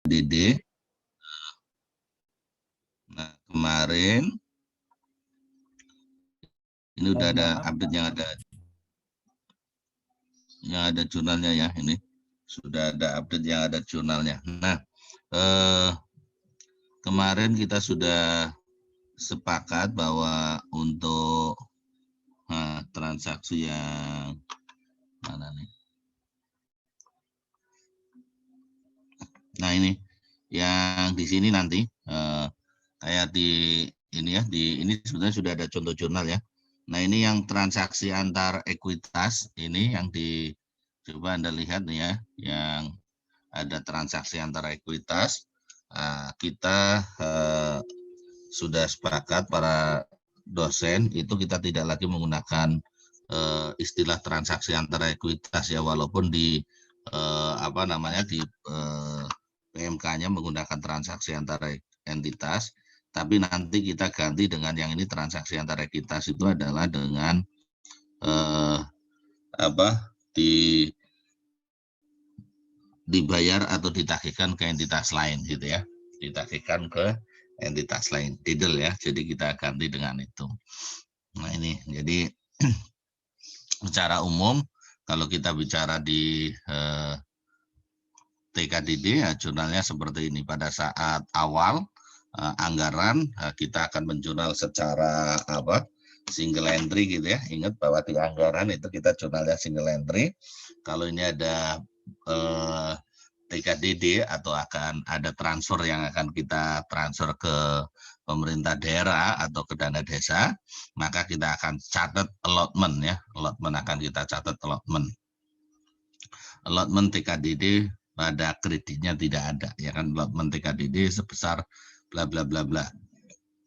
TKDD. Nah, kemarin ini udah ada update yang ada jurnalnya ya, ini sudah ada update yang ada jurnalnya. Nah, kemarin kita sudah sepakat bahwa untuk transaksi yang mana nih? Nah, ini yang di sini nanti kayak di ini ya, di ini sebenarnya sudah ada contoh jurnal ya. Nah, ini yang transaksi antar ekuitas, ini yang coba Anda lihat nih ya, yang ada transaksi antara ekuitas. Nah, kita sudah sepakat para dosen itu kita tidak lagi menggunakan istilah transaksi antara ekuitas ya, walaupun di apa namanya di PMK-nya menggunakan transaksi antara entitas, tapi nanti kita ganti dengan yang ini transaksi antara ekuitas itu adalah dengan apa dibayar atau ditagihkan ke entitas lain gitu ya, ditagihkan ke entitas lain, tidal ya, jadi kita ganti dengan itu. Nah ini jadi secara umum kalau kita bicara di TKDD ya, jurnalnya seperti ini. Pada saat awal anggaran kita akan menjurnal secara single entry gitu ya. Ingat bahwa di anggaran itu kita jurnalnya single entry. Kalau ini ada TKDD atau akan ada transfer yang akan kita transfer ke pemerintah daerah atau ke dana desa, maka kita akan catat allotment ya. Allotment akan kita catat allotment. Allotment TKDD pada kreditnya tidak ada ya kan, allotment TKDD sebesar bla bla bla bla.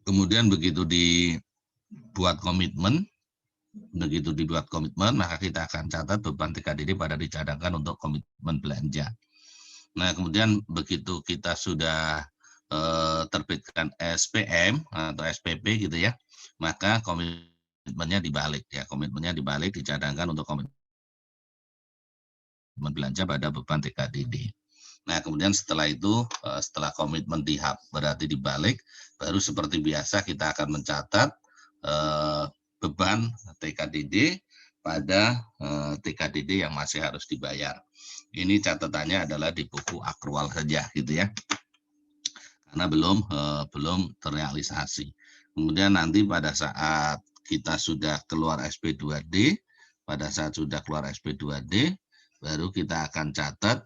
Kemudian begitu dibuat komitmen, maka kita akan catat beban TKDD pada dicadangkan untuk komitmen belanja. Nah, kemudian begitu kita sudah terbitkan SPM atau SPP gitu ya, maka komitmennya dibalik ya, dicadangkan untuk komitmen belanja pada beban TKDD. Nah, kemudian setelah itu, setelah komitmen berarti dibalik, baru seperti biasa kita akan mencatat beban TKDD pada TKDD yang masih harus dibayar. Ini catatannya adalah di buku akrual saja gitu ya, karena belum terrealisasi. Kemudian nanti pada saat kita sudah keluar SP2D, baru kita akan catat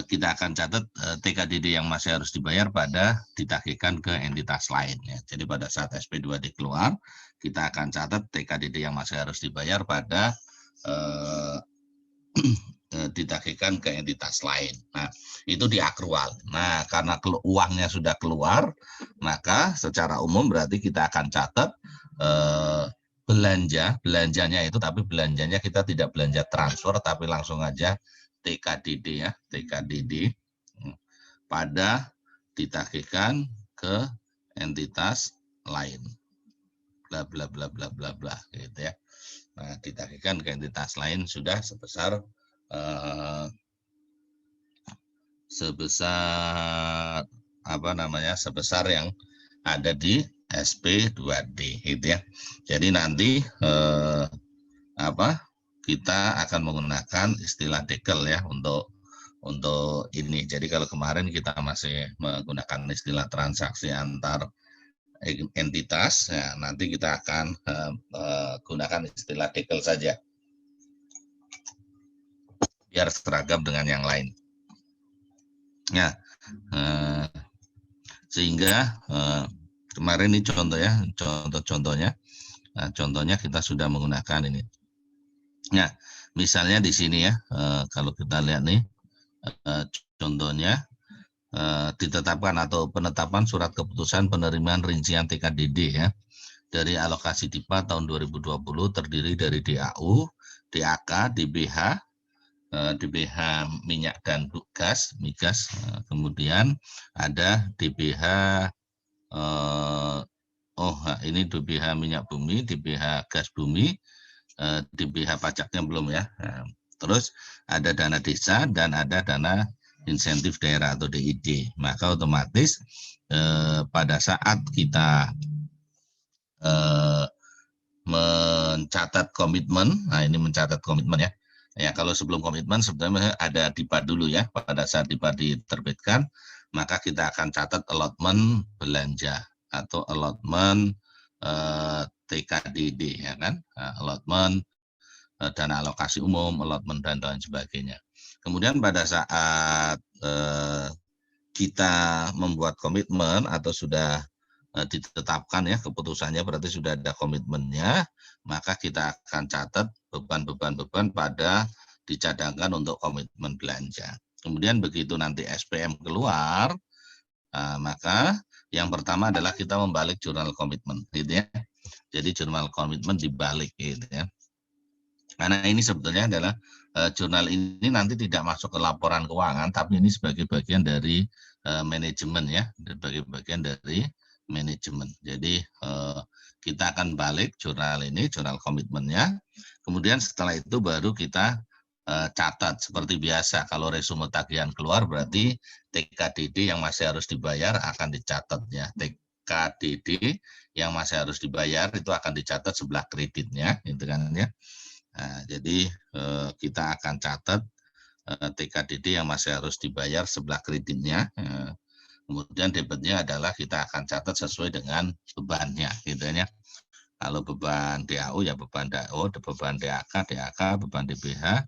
kita akan catat TKDD yang masih harus dibayar pada ditagihkan ke entitas lain ya. Jadi pada saat SP2D keluar, kita akan catat TKDD yang masih harus dibayar pada ditagihkan ke entitas lain. Nah, itu di akrual. Nah, karena uangnya sudah keluar, maka secara umum berarti kita akan catat belanjanya itu, tapi belanjanya kita tidak belanja transfer, tapi langsung aja TKDD ya, TKDD pada ditagihkan ke entitas lain. Bla bla bla bla bla bla gitu ya. Nah, ditagihkan ke entitas lain sudah sebesar sebesar yang ada di SP2D gitu ya. Jadi nanti kita akan menggunakan istilah dekel ya untuk ini. Jadi kalau kemarin kita masih menggunakan istilah transaksi antar entitas, ya nanti kita akan gunakan istilah dekel saja biar seragam dengan yang lain. Ya, sehingga kemarin ini contoh ya, contohnya. Nah, contohnya kita sudah menggunakan ini. Nah, misalnya di sini ya, kalau kita lihat nih, contohnya ditetapkan atau penetapan surat keputusan penerimaan rincian TKDD ya dari alokasi DIPA tahun 2020 terdiri dari DAU, DAK, DBH, DBH minyak dan gas, migas, kemudian ada DBH ini DBH minyak bumi, DBH gas bumi, DBH pajaknya belum ya. Nah, terus ada dana desa dan ada dana insentif daerah atau DID. Maka otomatis pada saat kita mencatat komitmen, nah ini mencatat komitmen ya. Ya kalau sebelum komitmen sebenarnya ada DIPA dulu ya. Pada saat DIPA diterbitkan, maka kita akan catat allotment belanja atau allotment TKDD ya kan, allotment dana alokasi umum, allotment dan lain sebagainya. Kemudian pada saat kita membuat komitmen atau sudah ditetapkan ya keputusannya berarti sudah ada komitmennya, maka kita akan catat beban-beban pada dicadangkan untuk komitmen belanja. Kemudian begitu nanti SPM keluar, maka yang pertama adalah kita membalik jurnal komitmen, gitu ya. Jadi jurnal komitmen dibalik, gitu ya. Karena ini sebetulnya adalah jurnal ini nanti tidak masuk ke laporan keuangan, tapi ini sebagai bagian dari manajemen ya, sebagai bagian dari manajemen. Jadi kita akan balik jurnal ini, jurnal komitmennya. Kemudian setelah itu baru kita catat seperti biasa. Kalau resume tagihan keluar berarti TKDD yang masih harus dibayar akan dicatat ya. TKDD yang masih harus dibayar itu akan dicatat sebelah kreditnya, gitu kan ya. Nah, jadi kita akan catat TKDD yang masih harus dibayar sebelah kreditnya. Kemudian debitnya adalah kita akan catat sesuai dengan bebannya, gitu ya. Kalau beban DAU ya beban DAU, beban DAK, beban DBH,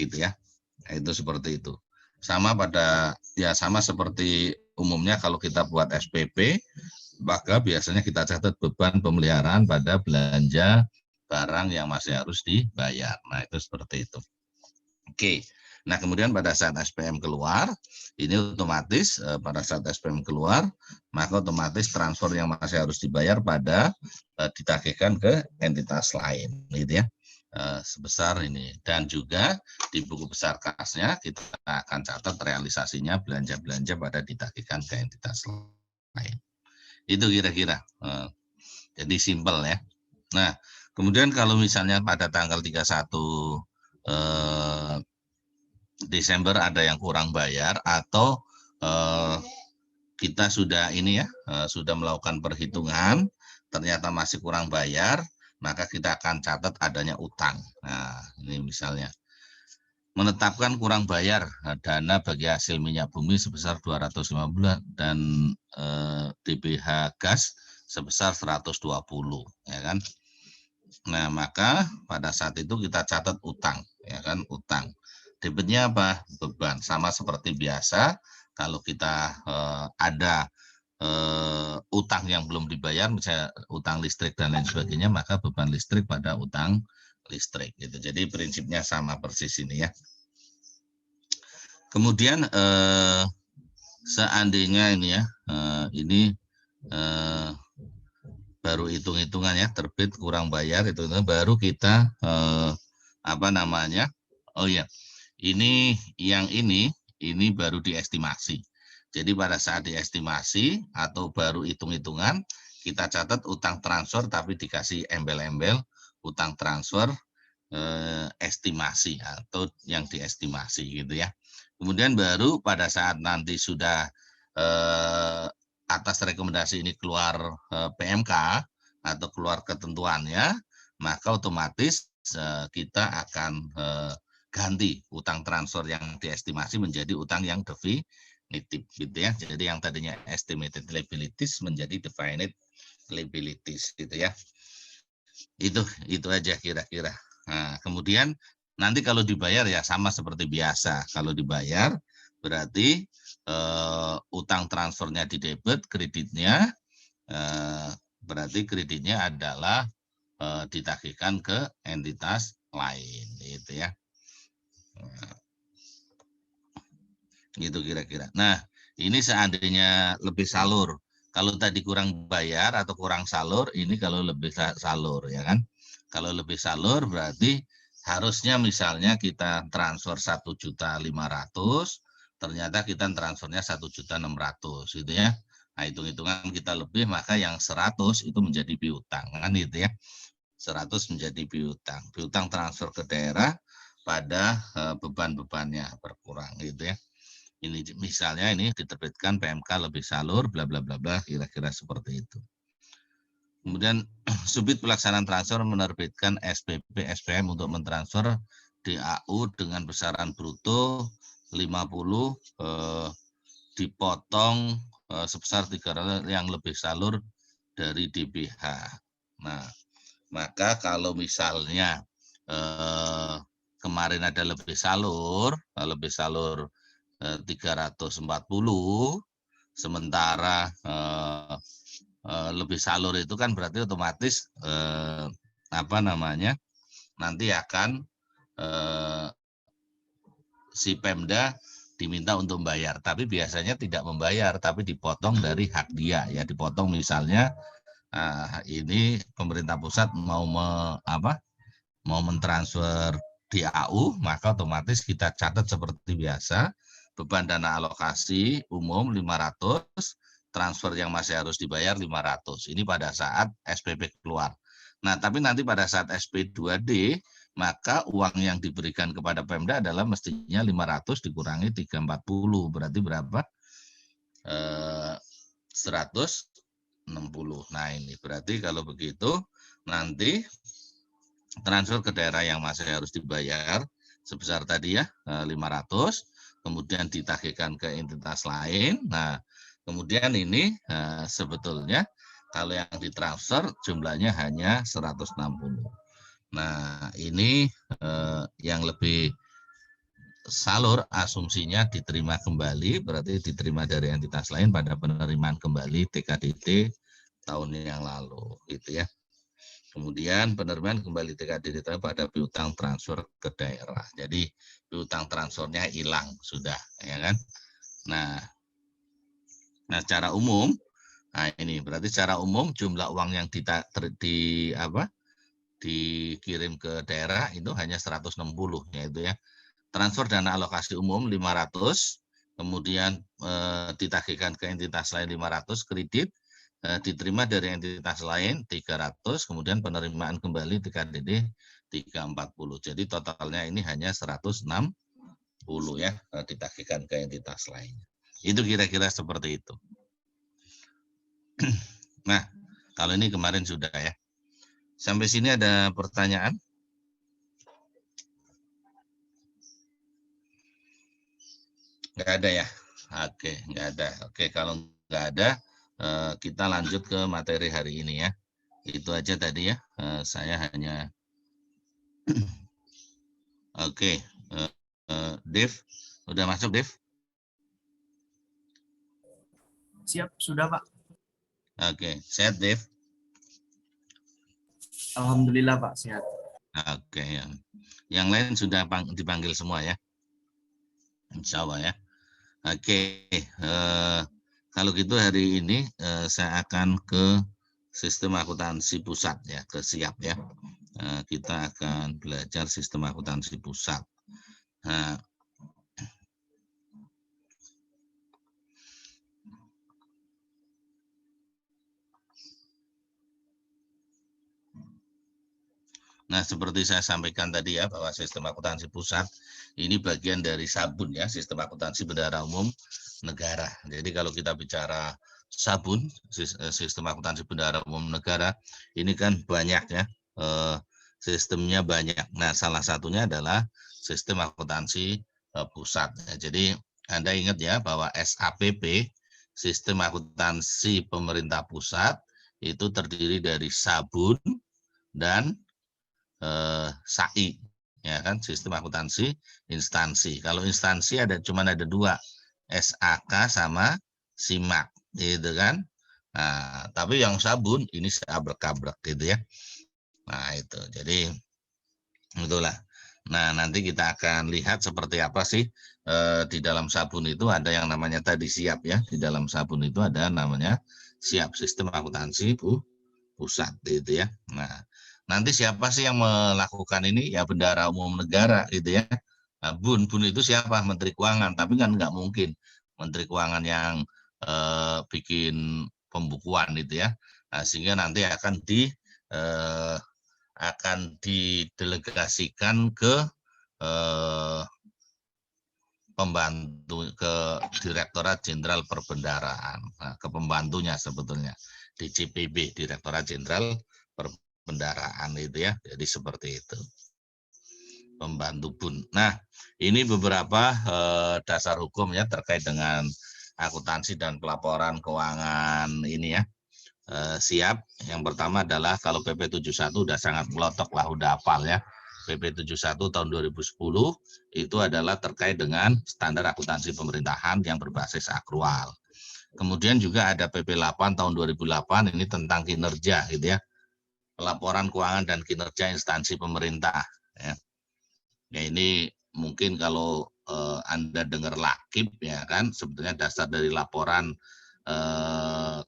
gitu ya. Nah, itu seperti itu. Sama sama seperti umumnya kalau kita buat SPP, maka biasanya kita catat beban pemeliharaan pada belanja barang yang masih harus dibayar. Nah, itu seperti itu. Oke. Nah, kemudian pada saat SPM keluar, ini otomatis pada saat SPM keluar, maka otomatis transfer yang masih harus dibayar pada ditagihkan ke entitas lain, gitu ya. Sebesar ini. Dan juga di buku besar kasnya kita akan catat realisasinya belanja-belanja pada ditagihkan ke entitas lain. Itu kira-kira. Jadi simpel ya. Nah, kemudian kalau misalnya pada tanggal 31 Desember ada yang kurang bayar atau kita sudah ini ya, sudah melakukan perhitungan, ternyata masih kurang bayar, maka kita akan catat adanya utang. Nah, ini misalnya menetapkan kurang bayar dana bagi hasil minyak bumi sebesar 250 dan DBH gas sebesar 120, ya kan? Nah, maka pada saat itu kita catat utang, ya kan, utang. Debitnya apa? Beban. Sama seperti biasa, kalau kita ada utang yang belum dibayar, misalnya utang listrik dan lain sebagainya, maka beban listrik pada utang listrik. Gitu. Jadi prinsipnya sama persis ini ya. Kemudian seandainya ini ya, ini baru hitung-hitungan ya, terbit kurang bayar itu baru kita apa namanya? Oh iya. Ini baru diestimasi. Jadi pada saat diestimasi atau baru hitung-hitungan, kita catat utang transfer tapi dikasih embel-embel utang transfer estimasi atau yang diestimasi gitu ya. Kemudian baru pada saat nanti sudah atas rekomendasi ini keluar PMK atau keluar ketentuannya, maka otomatis kita akan ganti utang transfer yang diestimasi menjadi utang yang definitif gitu ya. Jadi yang tadinya estimated liabilities menjadi definite liabilities gitu ya. Itu aja kira-kira. Nah, kemudian nanti kalau dibayar ya sama seperti biasa. Kalau dibayar berarti utang transfernya di debit, kreditnya berarti kreditnya adalah ditagihkan ke entitas lain gitu ya. Gitu kira-kira. Nah, ini seandainya lebih salur. Kalau tadi kurang bayar atau kurang salur, ini kalau lebih salur ya kan. Kalau lebih salur berarti harusnya misalnya kita transfer 1.500.000, ternyata kita transfernya 1.600.000 gitu ya. Nah, hitung-hitungan kita lebih, maka yang 100 itu menjadi piutang kan gitu ya. 100 menjadi piutang. Piutang transfer ke daerah pada beban-bebannya berkurang gitu ya. Ini misalnya ini diterbitkan PMK lebih salur bla bla bla bla, kira-kira seperti itu. Kemudian Subdit Pelaksanaan Transfer menerbitkan SPP SPM untuk mentransfer DAU dengan besaran bruto 50 dipotong sebesar 300 yang lebih salur dari DBH. Nah, maka kalau misalnya kemarin ada lebih salur 340, sementara lebih salur itu kan berarti otomatis nanti akan si Pemda diminta untuk membayar, tapi biasanya tidak membayar, tapi dipotong dari hak dia ya, dipotong misalnya ini pemerintah pusat mau mentransfer DAU, maka otomatis kita catat seperti biasa, beban dana alokasi umum 500, transfer yang masih harus dibayar 500. Ini pada saat SPP keluar. Nah, tapi nanti pada saat SP2D, maka uang yang diberikan kepada Pemda adalah mestinya 500 dikurangi 340. Berarti berapa? 160. Nah, ini berarti kalau begitu nanti transfer ke daerah yang masih harus dibayar sebesar tadi ya 500, kemudian ditagihkan ke entitas lain. Nah, kemudian ini sebetulnya kalau yang ditransfer jumlahnya hanya 160. Nah, ini yang lebih salur asumsinya diterima kembali, berarti diterima dari entitas lain pada penerimaan kembali TKDT tahun yang lalu, gitu ya. Kemudian penerimaan kembali TKDT pada piutang transfer ke daerah. Jadi piutang transfernya hilang sudah, ya kan? Nah, secara umum, nah ini berarti secara umum jumlah uang yang dikirim ke daerah itu hanya 160, yaitu ya. Transfer dana alokasi umum 500, kemudian ditagihkan ke entitas lain 500, kredit diterima dari entitas lain 300, kemudian penerimaan kembali TKDD 340. Jadi totalnya ini hanya 160 ya, ditagihkan ke entitas lain. Itu kira-kira seperti itu. Nah, kalau ini kemarin sudah ya. Sampai sini ada pertanyaan? Nggak ada ya? Oke, nggak ada. Oke, kalau nggak ada, kita lanjut ke materi hari ini ya. Itu aja tadi ya. Saya hanya oke. Dev, udah masuk Dev? Siap, sudah Pak. Oke, sehat Dev? Alhamdulillah Pak, sehat. Oke, yang lain sudah dipanggil semua ya? Insya Allah ya. Oke, kalau gitu hari ini saya akan ke sistem akuntansi pusat ya, ke SIAP ya. Kita akan belajar sistem akuntansi pusat. Nah, seperti saya sampaikan tadi ya, bahwa sistem akuntansi pusat ini bagian dari SABUN ya, sistem akuntansi bendahara umum negara. Jadi kalau kita bicara SABUN, sistem akuntansi bendahara umum negara, ini kan banyak ya, sistemnya banyak. Nah, salah satunya adalah sistem akuntansi pusat. Jadi Anda ingat ya bahwa SAPP, sistem akuntansi pemerintah pusat, itu terdiri dari SABUN dan SAI, ya kan, sistem akuntansi instansi. Kalau instansi cuma ada dua, SAK sama SIMAK, gitu kan. Nah, tapi yang SABUN ini seabrek-abrek gitu ya. Nah, itu. Jadi itulah. Nah, nanti kita akan lihat seperti apa sih di dalam SABUN itu ada yang namanya tadi SIAP ya. Di dalam SABUN itu ada namanya SIAP, sistem akuntansi pusat gitu ya. Nah, nanti siapa sih yang melakukan ini? Ya bendahara umum negara gitu ya. Nah, BUN itu siapa? Menteri Keuangan. Tapi kan nggak mungkin Menteri Keuangan yang bikin pembukuan gitu ya. Nah, sehingga nanti akan akan didelegasikan ke pembantu, ke Direktorat Jenderal Perbendaharaan, ke pembantunya sebetulnya di CPB, Direktorat Jenderal Perbendaharaan itu ya. Jadi seperti itu, pembantu BUN. Nah, ini beberapa dasar hukum ya terkait dengan akuntansi dan pelaporan keuangan ini ya. Siap. Yang pertama adalah kalau PP 71 udah sangat melotok lah, udah hafal ya. PP 71 tahun 2010 itu adalah terkait dengan standar akuntansi pemerintahan yang berbasis akrual. Kemudian juga ada PP 8 tahun 2008, ini tentang kinerja gitu ya. Pelaporan keuangan dan kinerja instansi pemerintah ya. Ya ini mungkin kalau Anda dengar lakib ya kan, sebetulnya dasar dari laporan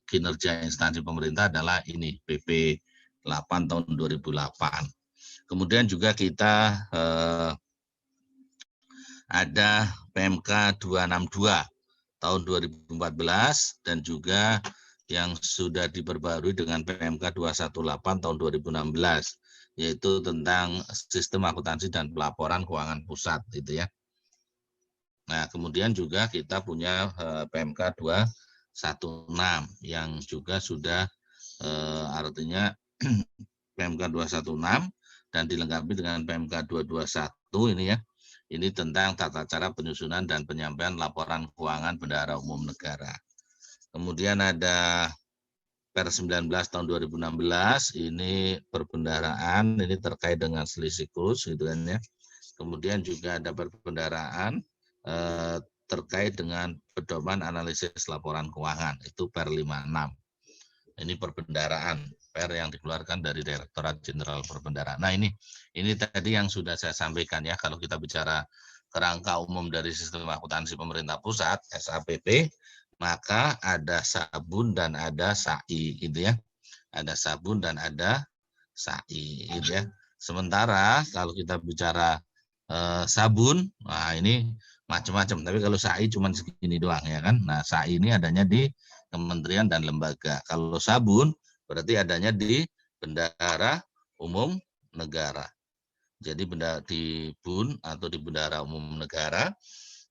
kinerja instansi pemerintah adalah ini PP 8 tahun 2008. Kemudian juga kita ada PMK 262 tahun 2014 dan juga yang sudah diperbarui dengan PMK 218 tahun 2016, yaitu tentang sistem akuntansi dan pelaporan keuangan pusat gitu ya. Nah, kemudian juga kita punya PMK 216 yang juga sudah artinya PMK 216 dan dilengkapi dengan PMK 221 ini ya. Ini tentang tata cara penyusunan dan penyampaian laporan keuangan bendahara umum negara. Kemudian ada Per 19 tahun 2016 ini perbendaharaan, ini terkait dengan selisih kurs gitu kan ya. Kemudian juga ada perbendaharaan terkait dengan pedoman analisis laporan keuangan, itu Per 56. Ini perbendaharaan Per yang dikeluarkan dari Direktorat Jenderal Perbendaharaan. Nah ini tadi yang sudah saya sampaikan ya, kalau kita bicara kerangka umum dari sistem akuntansi pemerintah pusat SAPP, maka ada sabun dan ada SAI gitu ya. Ada sabun dan ada SAI gitu ya. Sementara kalau kita bicara sabun, nah ini macam-macam. Tapi kalau SAI cuma segini doang ya kan. Nah SAI ini adanya di kementerian dan lembaga. Kalau sabun berarti adanya di Bendahara Umum Negara. Jadi di BUN atau di Bendahara Umum Negara.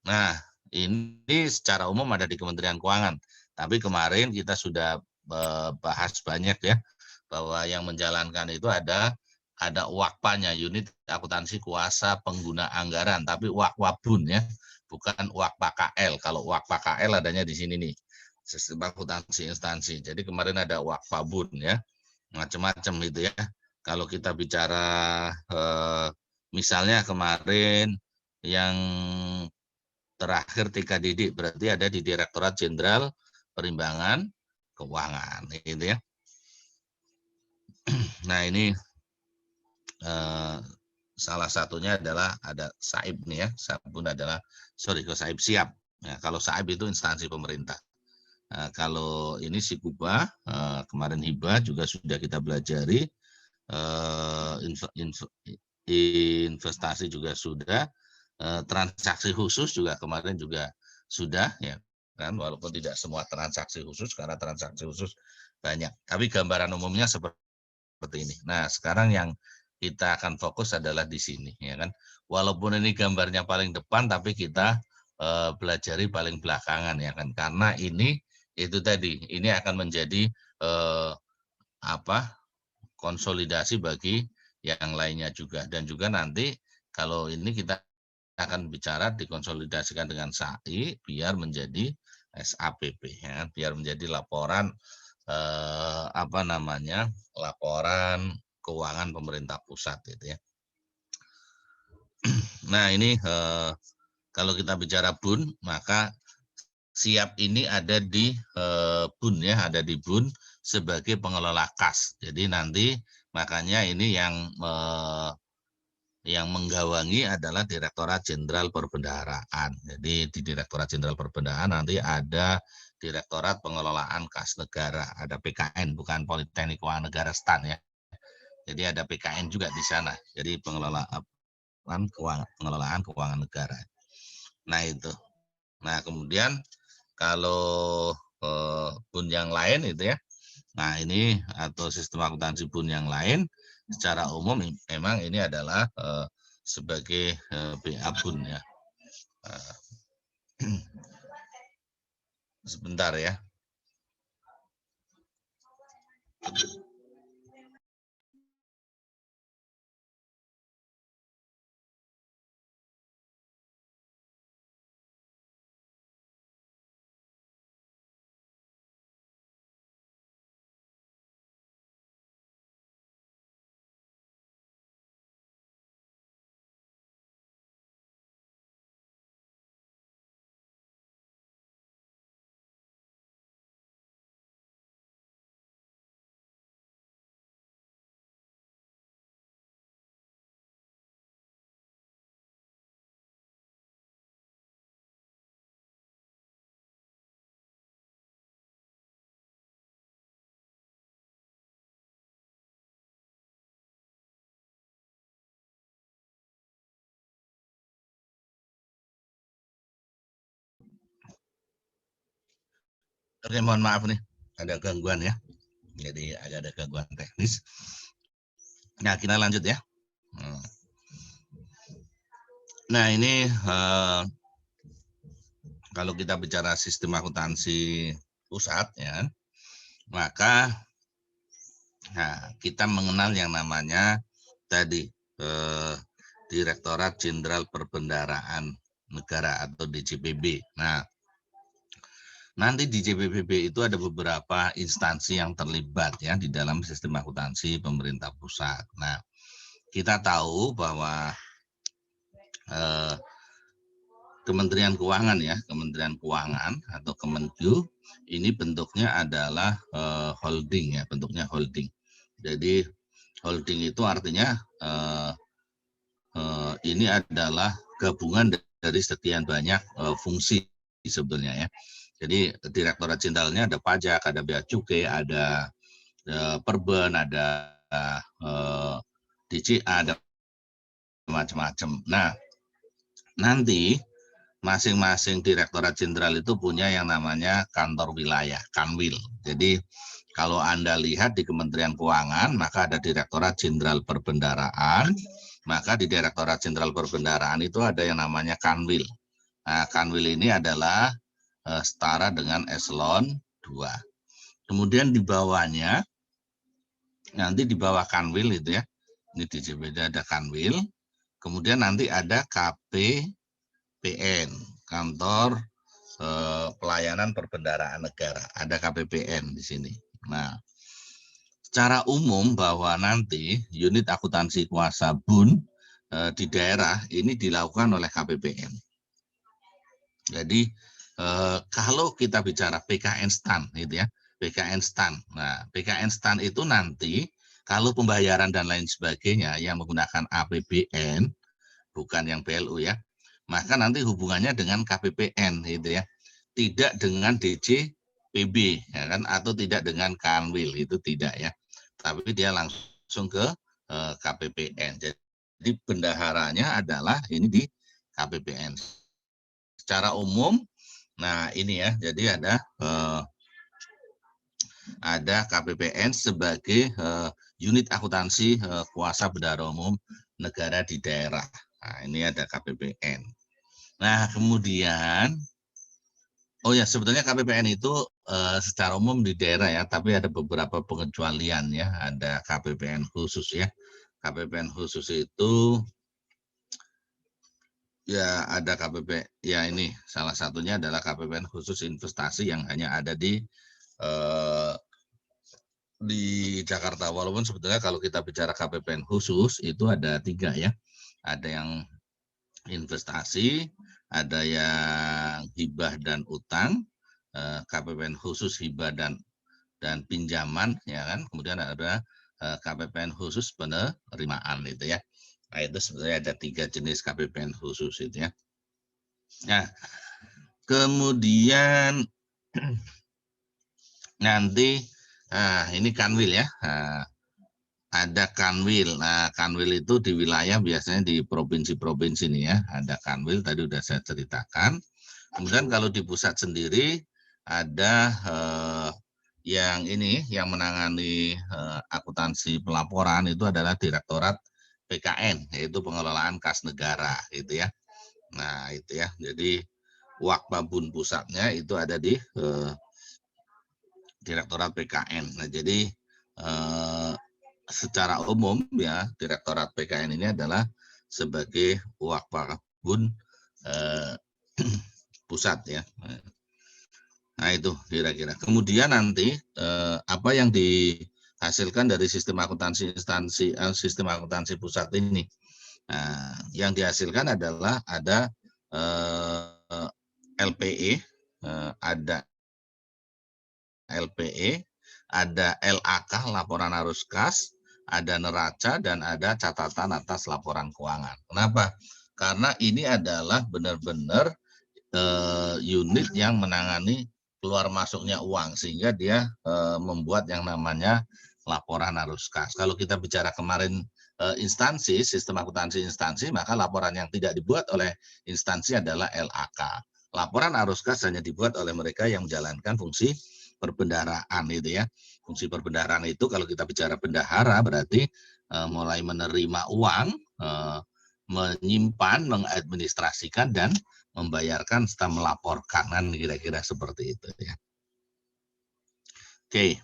Nah ini secara umum ada di Kementerian Keuangan. Tapi kemarin kita sudah bahas banyak ya, bahwa yang menjalankan itu ada UAKPA-nya, unit akuntansi kuasa pengguna anggaran, tapi UAKPA-BUN ya, bukan UAKPA KL. Kalau UAKPA KL adanya di sini nih, sistem akuntansi instansi. Jadi kemarin ada UAKPA-BUN ya, macam-macam itu ya. Kalau kita bicara misalnya kemarin yang terakhir Tika Didik berarti ada di Direktorat Jenderal Perimbangan Keuangan gitu ya. Nah ini salah satunya adalah ada SAIB nih ya, sabun adalah SAIB siap. Nah, kalau SAIB itu instansi pemerintah. Nah, kalau ini Sikuba kemarin hibah juga sudah kita belajari, investasi juga sudah, transaksi khusus juga kemarin juga sudah ya kan, walaupun tidak semua transaksi khusus karena transaksi khusus banyak, tapi gambaran umumnya seperti ini. Nah sekarang yang kita akan fokus adalah di sini ya kan, walaupun ini gambarnya paling depan tapi kita belajari paling belakangan ya kan, karena ini itu tadi ini akan menjadi konsolidasi bagi yang lainnya juga. Dan juga nanti kalau ini kita akan bicara dikonsolidasikan dengan SAI biar menjadi SAPP ya, biar menjadi laporan laporan keuangan pemerintah pusat gitu ya. Nah ini kalau kita bicara BUN, maka siap ini ada di BUN ya, ada di BUN sebagai pengelola kas. Jadi nanti makanya ini yang menggawangi adalah Direktorat Jenderal Perbendaharaan. Jadi di Direktorat Jenderal Perbendaharaan nanti ada Direktorat Pengelolaan Kas Negara, ada PKN, bukan Politeknik Keuangan Negara STAN ya. Jadi ada PKN juga di sana. Jadi pengelolaan keuangan negara. Nah itu. Nah kemudian kalau BUN yang lain itu ya, nah ini atau sistem akuntansi BUN yang lain secara umum memang ini adalah sebagai BA Bun ya. Sebentar ya. Oke, mohon maaf nih, ada gangguan ya. Jadi agak ada gangguan teknis. Nah, kita lanjut ya. Nah, ini kalau kita bicara sistem akuntansi pusat ya, maka kita mengenal yang namanya tadi Direktorat Jenderal Perbendaharaan Negara atau DJPB. Nah, nanti di DJPB itu ada beberapa instansi yang terlibat ya di dalam sistem akuntansi pemerintah pusat. Nah, kita tahu bahwa Kementerian Keuangan ya, Kementerian Keuangan atau Kemenku ini bentuknya adalah holding ya, bentuknya holding. Jadi holding itu artinya ini adalah gabungan dari sekian banyak fungsi sebetulnya ya. Jadi Direktorat Jenderalnya ada pajak, ada bea cukai, ada perben, ada DCA, ada macam-macam. Nah, nanti masing-masing Direktorat Jenderal itu punya yang namanya kantor wilayah, Kanwil. Jadi kalau Anda lihat di Kementerian Keuangan, maka ada Direktorat Jenderal Perbendaharaan, maka di Direktorat Jenderal Perbendaharaan itu ada yang namanya Kanwil. Nah, Kanwil ini adalah setara dengan eselon 2. Kemudian di bawahnya, nanti di bawah Kanwil itu ya, ini di JPD ada Kanwil, kemudian nanti ada KPPN, Kantor Pelayanan Perbendaharaan Negara, ada KPPN di sini. Nah, secara umum bahwa nanti unit akuntansi kuasa BUN di daerah ini dilakukan oleh KPPN. Jadi kalau kita bicara PKN STAN gitu ya, PKN STAN. Nah, PKN STAN itu nanti kalau pembayaran dan lain sebagainya yang menggunakan APBN bukan yang PLU ya, maka nanti hubungannya dengan KPPN gitu ya. Tidak dengan DJPB ya kan, atau tidak dengan Kanwil, itu tidak ya. Tapi dia langsung ke KPPN. Jadi bendaharanya adalah ini di KPPN. Secara umum, nah ini ya, jadi ada KPPN sebagai unit akuntansi kuasa bendahara umum negara di daerah. Nah, ini ada KPPN. Nah, kemudian oh ya, sebetulnya KPPN itu secara umum di daerah ya, tapi ada beberapa pengecualian ya. Ada KPPN khusus ya. KPPN khusus itu ya ada KPP, ya ini salah satunya adalah KPPN khusus investasi yang hanya ada di Jakarta. Walaupun sebetulnya kalau kita bicara KPPN khusus itu ada 3 ya. Ada yang investasi, ada yang hibah dan utang, KPPN khusus hibah dan pinjaman ya kan. Kemudian ada KPPN khusus penerimaan itu ya. Nah, itu sebenarnya ada 3 jenis KPPN khusus itu ya. Nah, kemudian nanti ini Kanwil ya. Ada Kanwil. Nah, Kanwil itu di wilayah biasanya di provinsi-provinsi ini ya. Ada Kanwil tadi udah saya ceritakan. Kemudian kalau di pusat sendiri ada yang ini yang menangani akuntansi pelaporan itu adalah Direktorat PKN, yaitu pengelolaan kas negara, gitu ya. Nah itu ya, jadi Wakbabun pusatnya itu ada di Direktorat PKN. Nah jadi secara umum ya Direktorat PKN ini adalah sebagai Wakbabun pusat ya. Nah itu kira-kira. Kemudian nanti apa yang dihasilkan dari sistem akuntansi sistem akuntansi pusat ini. Nah, yang dihasilkan adalah ada LPE, ada LPE, ada LAK laporan arus kas, ada neraca dan ada catatan atas laporan keuangan. Kenapa? Karena ini adalah benar-benar unit yang menangani keluar masuknya uang sehingga dia membuat yang namanya laporan arus kas. Kalau kita bicara kemarin instansi, sistem akuntansi instansi, maka laporan yang tidak dibuat oleh instansi adalah LAK. Laporan arus kas hanya dibuat oleh mereka yang menjalankan fungsi perbendaharaan itu ya. Fungsi perbendaharaan itu kalau kita bicara bendahara berarti mulai menerima uang, menyimpan, mengadministrasikan dan membayarkan serta melaporkan, kan kira-kira seperti itu ya. Oke.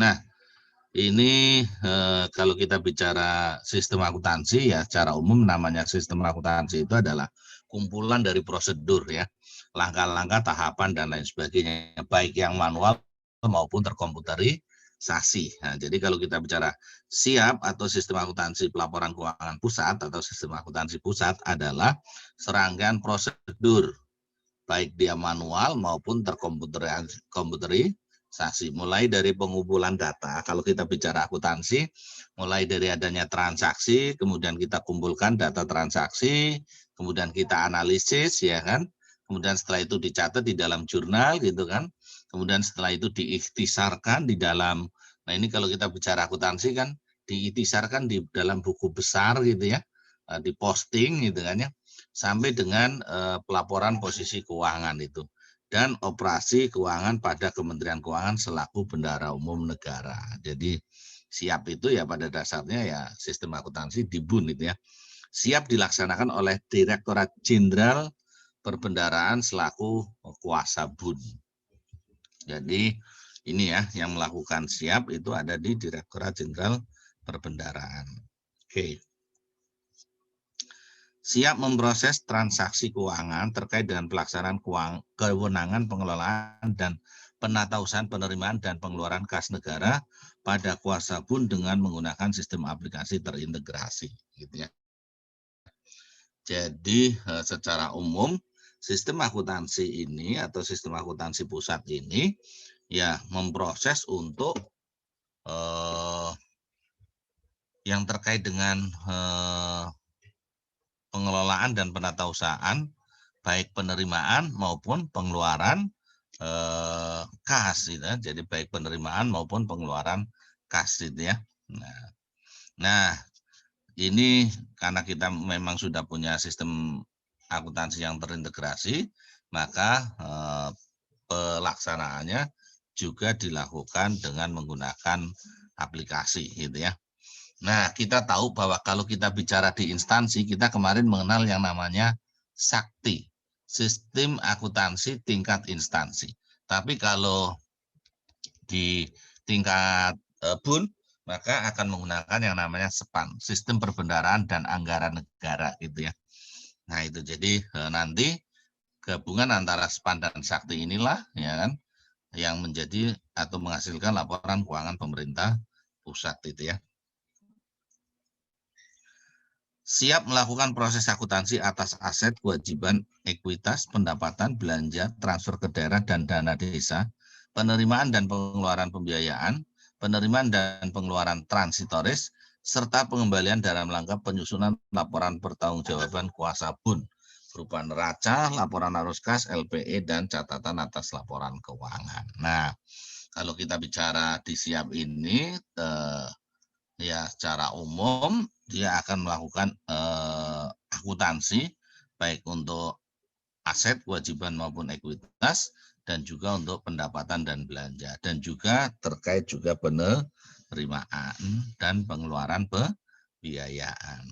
Nah, ini kalau kita bicara sistem akuntansi ya secara umum namanya sistem akuntansi itu adalah kumpulan dari prosedur ya, langkah-langkah, tahapan dan lain sebagainya, baik yang manual maupun terkomputerisasi. Nah, jadi kalau kita bicara SIAP atau sistem akuntansi pelaporan keuangan pusat atau sistem akuntansi pusat adalah serangkaian prosedur baik dia manual maupun terkomputerisasi. Mulai dari pengumpulan data, kalau kita bicara akuntansi, mulai dari adanya transaksi, kemudian kita kumpulkan data transaksi, kemudian kita analisis, ya kan? Kemudian setelah itu dicatat di dalam jurnal, gitu kan? Kemudian setelah itu diikhtisarkan di dalam, nah ini kalau kita bicara akuntansi kan, diikhtisarkan di dalam buku besar, gitu ya, diposting, gitu kan ya, sampai dengan pelaporan posisi keuangan itu dan operasi keuangan pada Kementerian Keuangan selaku bendahara umum negara. Jadi SIAP itu ya pada dasarnya ya sistem akuntansi di BUN itu ya. SIAP dilaksanakan oleh Direktorat Jenderal Perbendaharaan selaku kuasa BUN. Jadi ini ya yang melakukan SIAP itu ada di Direktorat Jenderal Perbendaharaan. Oke. Siap memproses transaksi keuangan terkait dengan pelaksanaan kewenangan pengelolaan dan penatausahaan penerimaan dan pengeluaran kas negara pada kuasa BUN dengan menggunakan sistem aplikasi terintegrasi. Gitu ya. Jadi secara umum sistem akuntansi ini atau sistem akuntansi pusat ini ya memproses untuk yang terkait dengan pengelolaan dan penatausahaan baik penerimaan maupun pengeluaran kas gitu ya. Jadi baik penerimaan maupun pengeluaran kas gitu ya. Nah, ini karena kita memang sudah punya sistem akuntansi yang terintegrasi, maka pelaksanaannya juga dilakukan dengan menggunakan aplikasi gitu ya. Nah, kita tahu bahwa kalau kita bicara di instansi, kita kemarin mengenal yang namanya SAKTI, Sistem Akuntansi Tingkat Instansi. Tapi kalau di tingkat BUN, maka akan menggunakan yang namanya SPAN, Sistem Perbendaharaan dan Anggaran Negara gitu ya. Nah, itu jadi nanti gabungan antara SPAN dan SAKTI inilah ya kan yang menjadi atau menghasilkan laporan keuangan pemerintah pusat itu ya. Siap melakukan proses akuntansi atas aset, kewajiban, ekuitas, pendapatan, belanja, transfer ke daerah, dan dana desa, penerimaan dan pengeluaran pembiayaan, penerimaan dan pengeluaran transitoris, serta pengembalian dalam rangka penyusunan laporan pertanggungjawaban kuasa BUN, berupa neraca, laporan arus kas, LPE, dan catatan atas laporan keuangan. Nah, kalau kita bicara di SIAP ini, ya secara umum dia akan melakukan akuntansi baik untuk aset, kewajiban maupun ekuitas, dan juga untuk pendapatan dan belanja, dan juga terkait juga penerimaan dan pengeluaran pembiayaan.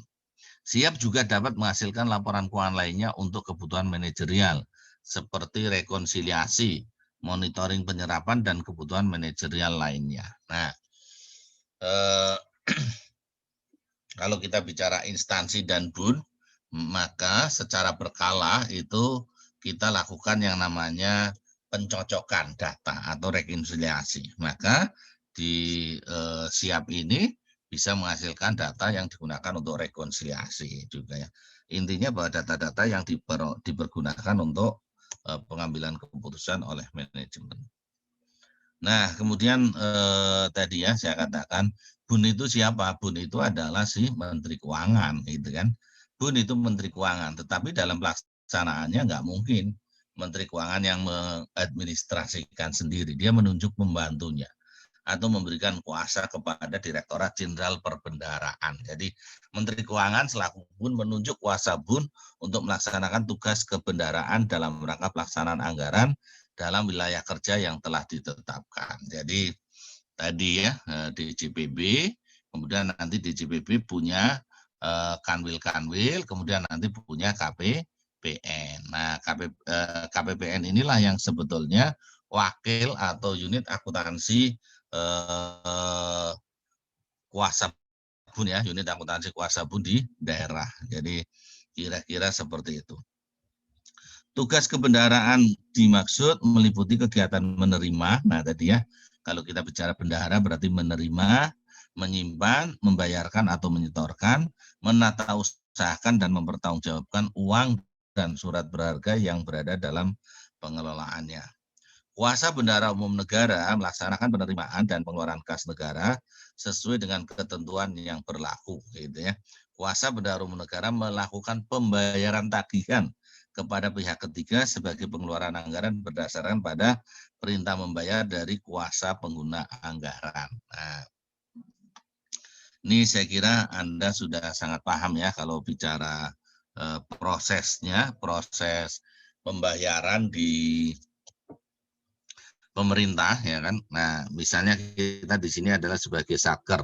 Siap juga dapat menghasilkan laporan keuangan lainnya untuk kebutuhan manajerial seperti rekonsiliasi, monitoring penyerapan, dan kebutuhan manajerial lainnya. Nah, kalau kita bicara instansi dan BUN, maka secara berkala itu kita lakukan yang namanya pencocokan data atau rekonsiliasi. Maka di siap ini bisa menghasilkan data yang digunakan untuk rekonsiliasi juga ya. Intinya bahwa data-data yang dipergunakan untuk pengambilan keputusan oleh manajemen. Nah, kemudian tadi ya saya katakan BUN itu siapa? BUN itu adalah si Menteri Keuangan, gitu kan? BUN itu Menteri Keuangan, tetapi dalam pelaksanaannya nggak mungkin Menteri Keuangan yang mengadministrasikan sendiri. Dia menunjuk pembantunya atau memberikan kuasa kepada Direktorat Jenderal Perbendaharaan. Jadi Menteri Keuangan selaku BUN menunjuk kuasa BUN untuk melaksanakan tugas kebendaraan dalam rangka pelaksanaan anggaran dalam wilayah kerja yang telah ditetapkan. Jadi tadi ya DJPB, kemudian nanti DJPB punya kanwil-kanwil, kemudian nanti punya KPPN. Nah, KPPN inilah yang sebetulnya wakil atau unit akuntansi kuasa BUN ya, unit akuntansi kuasa BUN di daerah. Jadi kira-kira seperti itu. Tugas kebendaharaan dimaksud meliputi kegiatan menerima. Nah tadi ya, kalau kita bicara bendahara berarti menerima, menyimpan, membayarkan atau menyetorkan, menata usahakan dan mempertanggungjawabkan uang dan surat berharga yang berada dalam pengelolaannya. Kuasa bendahara umum negara melaksanakan penerimaan dan pengeluaran kas negara sesuai dengan ketentuan yang berlaku, gitu ya. Kuasa bendahara umum negara melakukan pembayaran tagihan kepada pihak ketiga sebagai pengeluaran anggaran berdasarkan pada perintah membayar dari kuasa pengguna anggaran. Nah, ini saya kira Anda sudah sangat paham ya kalau bicara prosesnya, proses pembayaran di pemerintah ya kan. Nah, misalnya kita di sini adalah sebagai satker.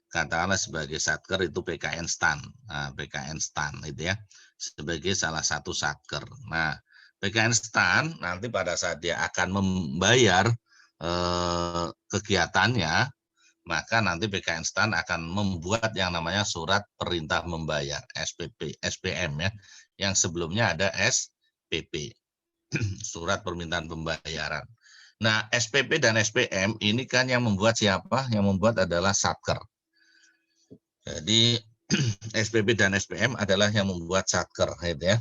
Katakanlah sebagai satker itu PKN STAN. Nah, PKN STAN itu ya sebagai salah satu satker. Nah, PKN STAN nanti pada saat dia akan membayar kegiatannya, maka nanti PKN STAN akan membuat yang namanya surat perintah membayar SPP, SPM ya, yang sebelumnya ada SPP, surat permintaan pembayaran. Nah, SPP dan SPM ini kan yang membuat siapa? Yang membuat adalah satker. Jadi SPP dan SPM adalah yang membuat satker, gitu ya.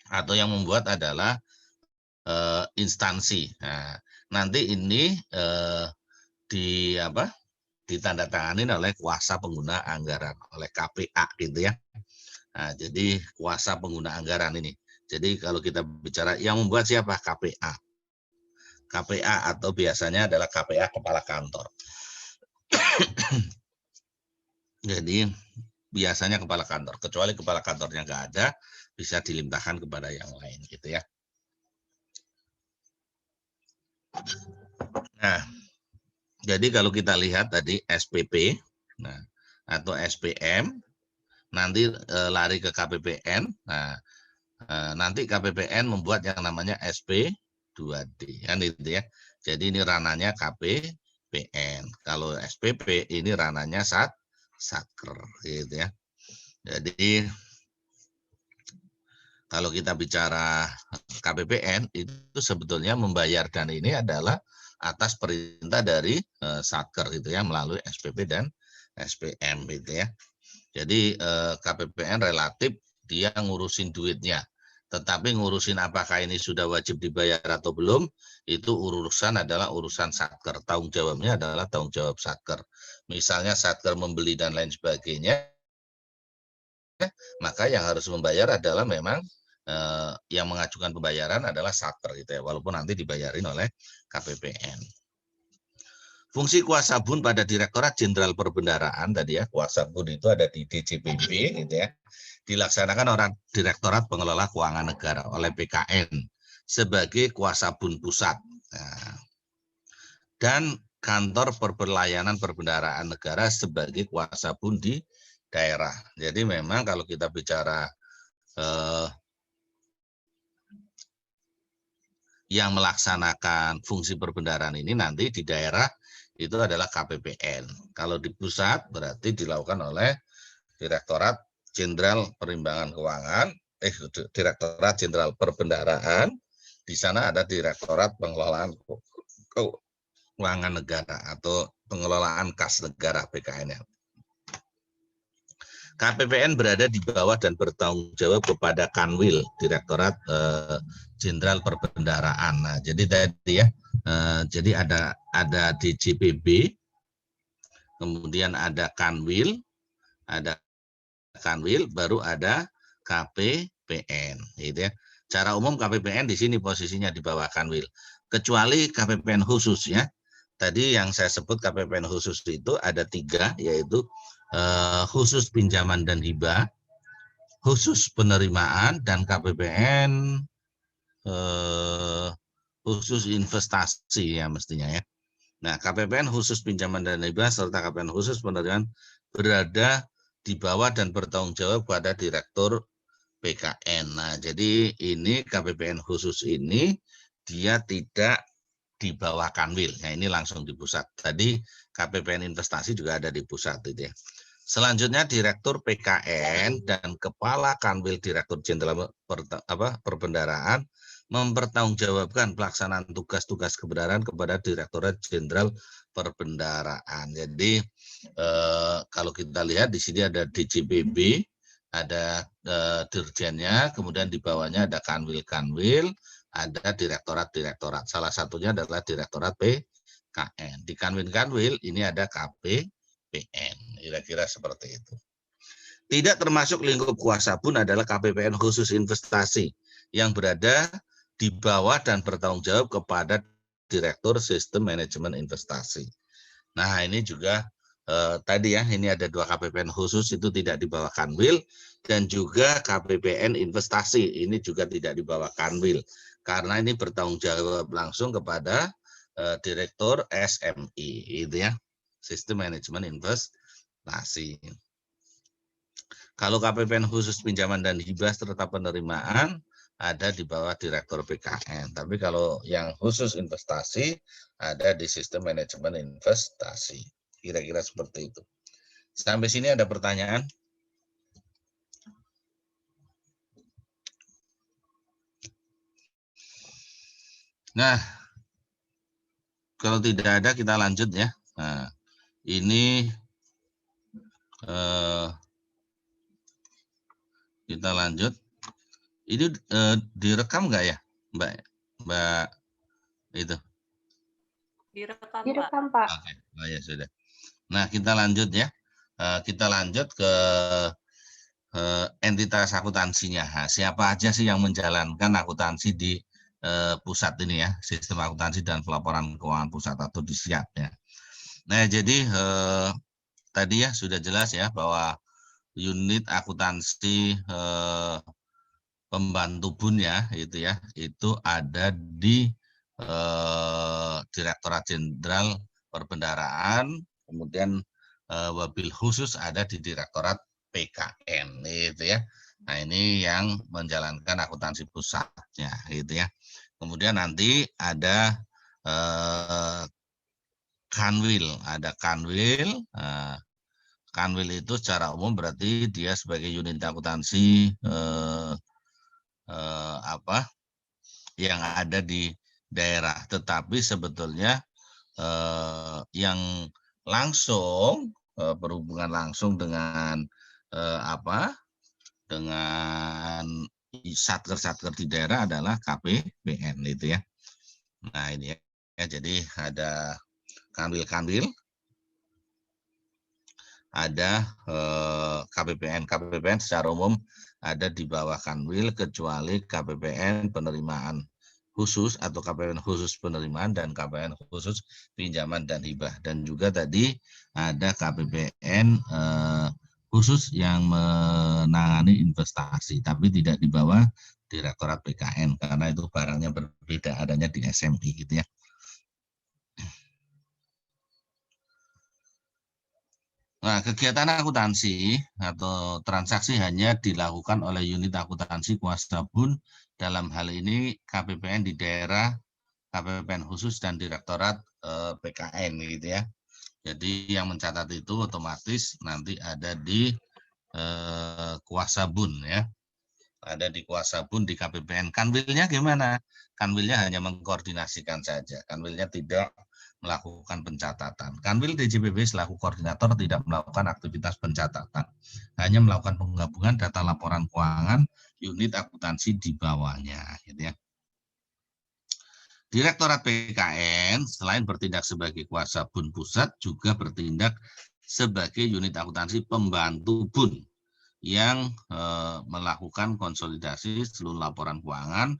Atau yang membuat adalah instansi. Nah, nanti ini ditandatangani oleh kuasa pengguna anggaran, oleh KPA, gitu ya. Nah, jadi kuasa pengguna anggaran ini. Jadi kalau kita bicara yang membuat siapa? KPA. KPA atau biasanya adalah KPA kepala kantor. Jadi biasanya kepala kantor, kecuali kepala kantornya nggak ada, bisa dilimpahkan kepada yang lain gitu ya. Nah, jadi kalau kita lihat tadi SPP, nah, atau SPM, nanti lari ke KPPN, nah nanti KPPN membuat yang namanya SP2D, kan itu ya. Jadi ini rananya KPPN. Kalau SPP ini rananya satker, gitu ya. Jadi kalau kita bicara KPPN itu sebetulnya membayar dana ini adalah atas perintah dari satker gitu ya, melalui SPP dan SPM gitu ya. Jadi KPPN relatif dia ngurusin duitnya, tetapi ngurusin apakah ini sudah wajib dibayar atau belum, itu urusan adalah urusan satker. Tanggung jawabnya adalah tanggung jawab satker. Misalnya satker membeli dan lain sebagainya, maka yang harus membayar adalah memang yang mengajukan pembayaran adalah satker gitu ya, walaupun nanti dibayarin oleh KPPN. Fungsi kuasa bun pada Direktorat Jenderal Perbendaharaan tadi ya, kuasa bun itu ada di DJPB gitu ya. Dilaksanakan oleh Direktorat Pengelola Keuangan Negara oleh BKN sebagai kuasa bun pusat. Nah, dan kantor pelayanan perbendaharaan negara sebagai kuasa bun di daerah. Jadi memang kalau kita bicara yang melaksanakan fungsi perbendaharaan ini nanti di daerah itu adalah KPPN. Kalau di pusat berarti dilakukan oleh Direktorat Jenderal Perimbangan Keuangan, Direktorat Jenderal Perbendaharaan. Di sana ada Direktorat Pengelolaan Keuangan Negara atau Pengelolaan Kas Negara BKN. KPPN berada di bawah dan bertanggung jawab kepada Kanwil, Direktorat Jenderal Perbendaharaan. Nah, jadi tadi ya, jadi ada DJPB, kemudian ada Kanwil, baru ada KPPN, gitu ya. Secara umum KPPN di sini posisinya di bawah Kanwil, kecuali KPPN khusus ya. Tadi yang saya sebut KPPN khusus itu ada 3, yaitu khusus pinjaman dan hibah, khusus penerimaan, dan KPPN khusus investasi ya mestinya ya. Nah, KPPN khusus pinjaman dan hibah serta KPPN khusus penerimaan berada di bawah dan bertanggung jawab pada Direktur PKN. Nah, jadi ini KPPN khusus ini dia tidak di bawah Kanwil. Nah, ini langsung di pusat. Tadi KPPN investasi juga ada di pusat itu ya. Selanjutnya Direktur PKN dan Kepala Kanwil Direktur Jenderal Perbendaharaan mempertanggungjawabkan pelaksanaan tugas-tugas kebenaran kepada Direktorat Jenderal Perbendaharaan. Jadi kalau kita lihat di sini ada DJPB, ada dirjennya, kemudian di bawahnya ada kanwil-kanwil, ada direktorat-direktorat. Salah satunya adalah Direktorat PKN. Di kanwil-kanwil ini ada KPPN, kira-kira seperti itu. Tidak termasuk lingkup kuasa bun adalah KPPN khusus investasi yang berada di bawah dan bertanggung jawab kepada Direktur Sistem Manajemen Investasi. Nah, ini juga tadi ya, ini ada 2 KPPN khusus itu tidak di bawah Kanwil, dan juga KPPN investasi ini juga tidak di bawah Kanwil karena ini bertanggung jawab langsung kepada Direktur SMI itu ya, Sistem Manajemen Investasi. Kalau KPPN khusus pinjaman dan hibah serta penerimaan ada di bawah Direktur PKN. Tapi kalau yang khusus investasi ada di Sistem Manajemen Investasi. Kira-kira seperti itu. Sampai sini ada pertanyaan? Nah, kalau tidak ada kita lanjut ya. Nah, ini kita lanjut. Ini direkam nggak ya, Mbak itu? Direkam, Pak. Oke, oh ya sudah. Nah, kita lanjut ya. Kita lanjut ke entitas akuntansinya. Nah, siapa aja sih yang menjalankan akuntansi di pusat ini ya, sistem akuntansi dan pelaporan keuangan pusat atau di SIAP ya. Nah, jadi tadi ya sudah jelas ya bahwa unit akuntansi pembantu bun ya itu ada di Direktorat Jenderal Perbendaharaan, kemudian wabil khusus ada di Direktorat PKN itu ya. Nah, ini yang menjalankan akuntansi pusatnya gitu ya. Kemudian nanti ada Kanwil, ada Kanwil. Kanwil itu secara umum berarti dia sebagai unit akuntansi yang ada di daerah, tetapi sebetulnya yang langsung berhubungan langsung dengan dengan satker-satker di daerah adalah KPPN itu ya. Nah, ini ya, jadi ada kanwil-kanwil, ada KPPN. KPPN secara umum ada di bawah Kanwil kecuali KPPN penerimaan khusus atau KPPN khusus penerimaan dan KPPN khusus pinjaman dan hibah. Dan juga tadi ada KPPN khusus yang menangani investasi, tapi tidak di bawah Direktorat PKN karena itu barangnya berbeda, adanya di SMI gitu ya. Nah, kegiatan akuntansi atau transaksi hanya dilakukan oleh unit akuntansi kuasa bun, dalam hal ini KPPN di daerah, KPPN khusus dan Direktorat PKN gitu ya. Jadi yang mencatat itu otomatis nanti ada di kuasa bun ya. Ada di kuasa bun di KPPN. Kanwilnya gimana? Kanwilnya hanya mengkoordinasikan saja. Kanwilnya tidak melakukan pencatatan. Kanwil DJPB selaku koordinator tidak melakukan aktivitas pencatatan. Hanya melakukan penggabungan data laporan keuangan unit akuntansi di bawahnya. Gitu ya. Direktorat PKN selain bertindak sebagai kuasa bun pusat juga bertindak sebagai unit akuntansi pembantu bun yang melakukan konsolidasi seluruh laporan keuangan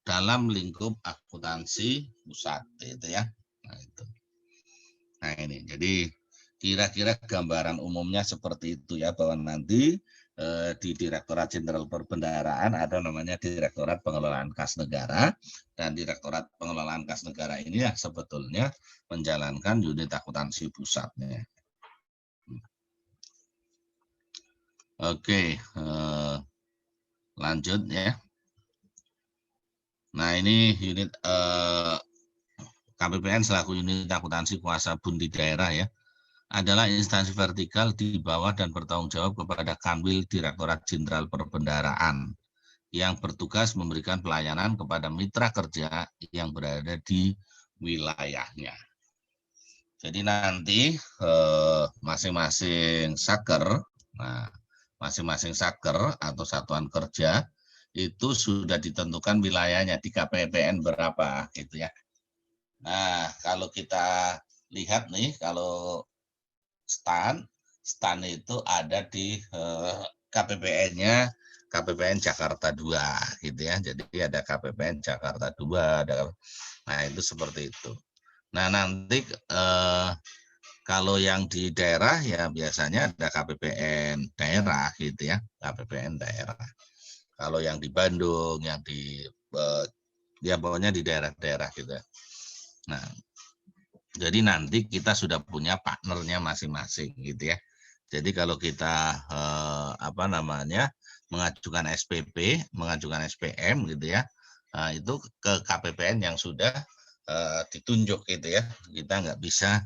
dalam lingkup akuntansi pusat, gitu ya. Nah, itu. Nah ini, jadi kira-kira gambaran umumnya seperti itu ya, bahwa nanti di Direktorat Jenderal Perbendaharaan ada namanya Direktorat Pengelolaan Kas Negara, dan Direktorat Pengelolaan Kas Negara ini ya sebetulnya menjalankan unit akuntansi pusatnya. Oke, lanjut ya. Nah ini unit KPPN selaku unit akuntansi kuasa bun di daerah ya, adalah instansi vertikal di bawah dan bertanggung jawab kepada Kanwil Direktorat Jenderal Perbendaharaan yang bertugas memberikan pelayanan kepada mitra kerja yang berada di wilayahnya. Jadi nanti masing-masing satker, nah masing-masing satker atau satuan kerja itu sudah ditentukan wilayahnya di KPPN berapa gitu ya. Nah, kalau kita lihat nih, kalau stan itu ada di KPPN-nya KPPN Jakarta 2 gitu ya. Jadi ada KPPN Jakarta 2, nah itu seperti itu. Nah, nanti kalau yang di daerah ya biasanya ada KPPN daerah gitu ya, KPPN daerah. Kalau yang di Bandung, yang di ya pokoknya di daerah-daerah gitu ya. Nah, jadi nanti kita sudah punya partnernya masing-masing gitu ya. Jadi kalau kita mengajukan SPP, mengajukan SPM gitu ya, itu ke KPPN yang sudah ditunjuk gitu ya. Kita nggak bisa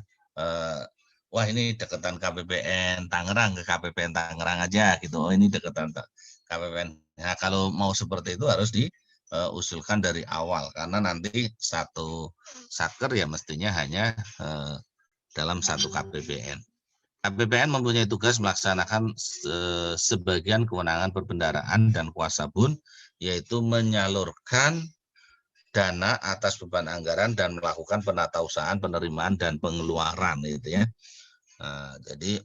wah ini deketan KPPN Tangerang ke KPPN Tangerang aja gitu. Oh ini deketan KPPN. Nah, kalau mau seperti itu harus diusulkan dari awal karena nanti satu satker ya mestinya hanya dalam satu KPPN. KPPN mempunyai tugas melaksanakan sebagian kewenangan perbendaharaan dan kuasa bun, yaitu menyalurkan dana atas beban anggaran dan melakukan penatausahaan penerimaan dan pengeluaran gitu ya. Jadi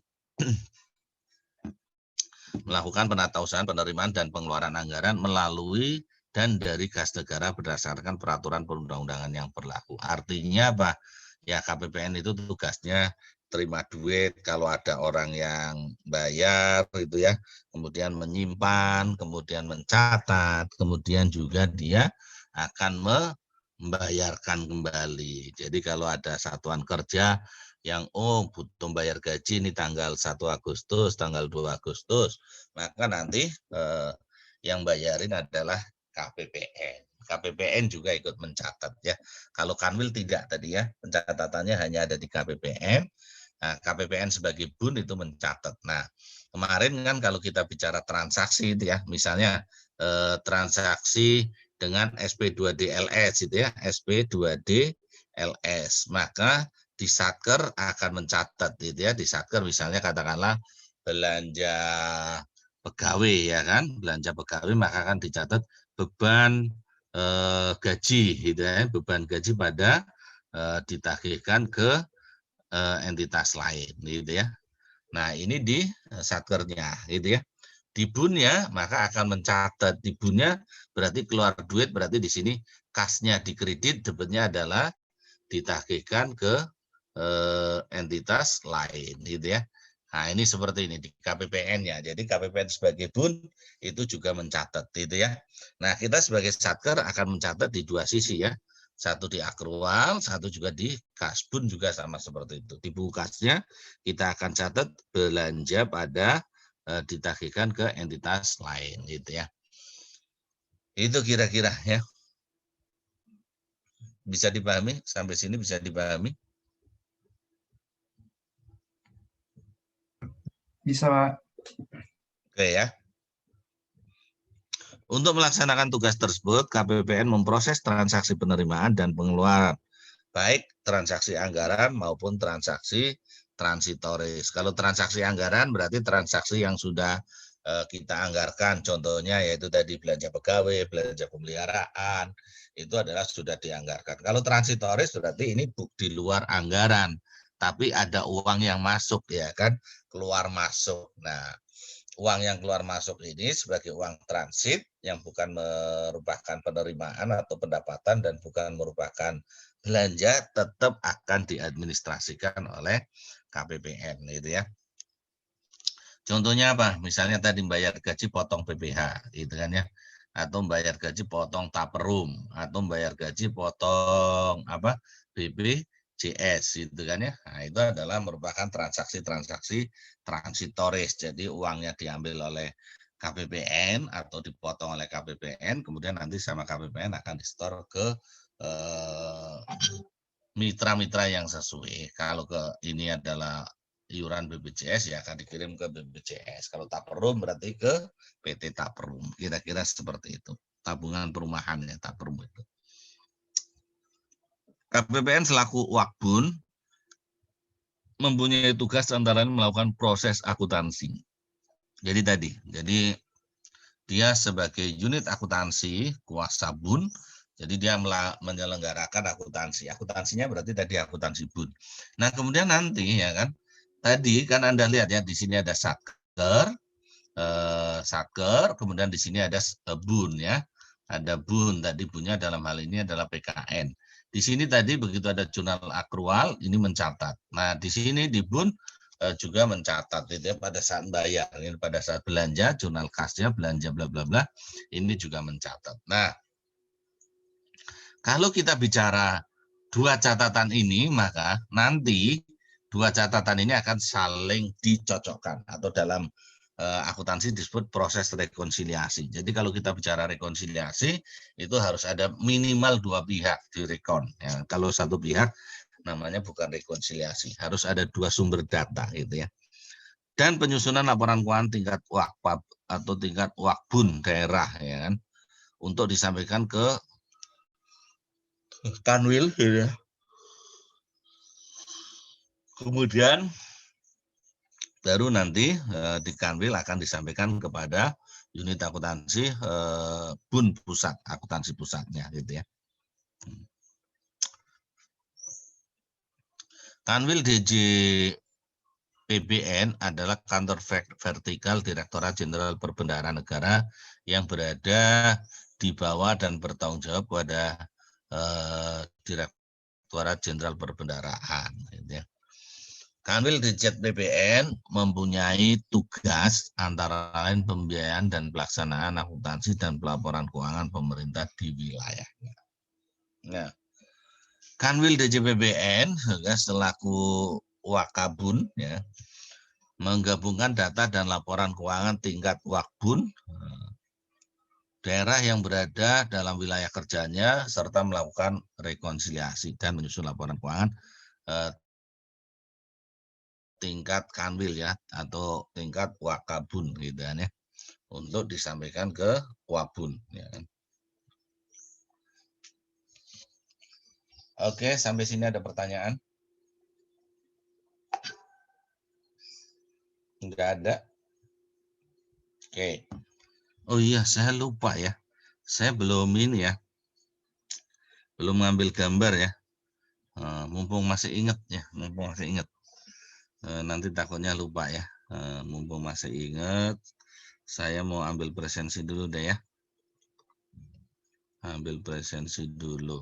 melakukan penatausahaan penerimaan dan pengeluaran anggaran melalui dan dari kas negara berdasarkan peraturan perundang-undangan yang berlaku. Artinya apa? Ya KPPN itu tugasnya terima duit kalau ada orang yang bayar gitu ya, kemudian menyimpan, kemudian mencatat, kemudian juga dia akan membayarkan kembali. Jadi kalau ada satuan kerja yang butuh bayar gaji ini tanggal 1 Agustus, tanggal 2 Agustus, maka nanti yang bayarin adalah KPPN. KPPN juga ikut mencatat ya. Kalau Kanwil tidak tadi ya, pencatatannya hanya ada di KPPN. Nah, KPPN sebagai bun itu mencatat. Nah, kemarin kan kalau kita bicara transaksi itu ya, misalnya transaksi dengan SP2DLS itu ya, SP2DLS, maka di satker akan mencatat gitu ya, di satker misalnya katakanlah belanja pegawai ya kan, belanja pegawai maka akan dicatat beban gaji gitu ya, beban gaji pada ditagihkan ke entitas lain gitu ya. Nah, ini di satkernya gitu ya. Di bunnya maka akan mencatat di bunnya berarti keluar duit, berarti di sini kasnya dikredit, debitnya adalah ditagihkan ke entitas lain gitu ya. Nah, ini seperti ini di KPPN-nya. Jadi KPPN sebagai bun itu juga mencatat gitu ya. Nah, kita sebagai satker akan mencatat di dua sisi ya. Satu di akrual, satu juga di kasbun juga sama seperti itu. Di buku kasnya kita akan catat belanja pada ditagihkan ke entitas lain gitu ya. Itu kira-kira ya. Bisa dipahami sampai sini, bisa dipahami? Bisa, Pak. Oke ya. Untuk melaksanakan tugas tersebut, KPPN memproses transaksi penerimaan dan pengeluaran, baik transaksi anggaran maupun transaksi transitoris. Kalau transaksi anggaran berarti transaksi yang sudah kita anggarkan, contohnya yaitu tadi belanja pegawai, belanja pemeliharaan, itu adalah sudah dianggarkan. Kalau transitoris berarti ini di luar anggaran, tapi ada uang yang masuk ya kan, keluar masuk. Nah, uang yang keluar masuk ini sebagai uang transit yang bukan merupakan penerimaan atau pendapatan dan bukan merupakan belanja tetap akan diadministrasikan oleh KPPN gitu ya. Contohnya apa? Misalnya tadi bayar gaji potong PPh gitu kan ya. Atau bayar gaji potong taperum atau bayar gaji potong apa? BPJS gitu kan ya. Nah, itu adalah merupakan transaksi-transaksi transitoris. Jadi uangnya diambil oleh KPPN atau dipotong oleh KPPN, kemudian nanti sama KPPN akan disetor ke mitra-mitra yang sesuai. Kalau ke ini adalah iuran BPJS ya akan dikirim ke BPJS. Kalau Taperum berarti ke PT Taperum. Kira-kira seperti itu. Tabungan perumahan ya Taperum itu. KPPN selaku wakbun mempunyai tugas antara lain melakukan proses akuntansi. Jadi dia sebagai unit akuntansi kuasa bun, jadi dia menyelenggarakan akuntansi. Akuntansinya berarti tadi akuntansi bun. Nah, kemudian nanti ya kan, tadi kan Anda lihat ya di sini ada satker, kemudian di sini ada bun ya. Ada bun, tadi bunnya dalam hal ini adalah PKN. Di sini tadi begitu ada jurnal akrual, ini mencatat. Nah, di sini di bun juga mencatat gitu ya, pada saat bayar, ini pada saat belanja, jurnal kasnya, belanja bla bla bla, ini juga mencatat. Nah, kalau kita bicara dua catatan ini, maka nanti dua catatan ini akan saling dicocokkan atau dalam akuntansi disebut proses rekonsiliasi. Jadi kalau kita bicara rekonsiliasi itu harus ada minimal dua pihak direkon. Ya, kalau satu pihak namanya bukan rekonsiliasi, harus ada dua sumber data gitu ya. Dan penyusunan laporan keuangan tingkat wakpab atau tingkat wakbun daerah ya kan, untuk disampaikan ke Kanwil gitu ya. Kemudian baru nanti di Kanwil akan disampaikan kepada unit akuntansi bun pusat, akuntansi pusatnya gitu ya. Kanwil DJ PBN adalah kantor vertikal Direktorat Jenderal Perbendaharaan Negara yang berada di bawah dan bertanggung jawab pada Direktorat Jenderal Perbendaharaan gitu ya. Kanwil Dirjen PBN mempunyai tugas antara lain pembiayaan dan pelaksanaan akuntansi dan pelaporan keuangan pemerintah di wilayahnya. Nah, Kanwil DJPBN selaku wakabun ya, menggabungkan data dan laporan keuangan tingkat wakbun daerah yang berada dalam wilayah kerjanya serta melakukan rekonsiliasi dan menyusun laporan keuangan tingkat kanwil ya atau tingkat wakabun gitu kan ya, untuk disampaikan ke wabun ya. Oke, sampai sini ada pertanyaan? Enggak ada. Oke. Oh iya, saya lupa ya. Saya belum ini ya. Belum ngambil gambar ya. Mumpung masih ingat ya, mumpung masih ingat. Nanti takutnya lupa ya. Mumpung masih ingat, Saya mau ambil presensi dulu deh ya. Ambil presensi dulu.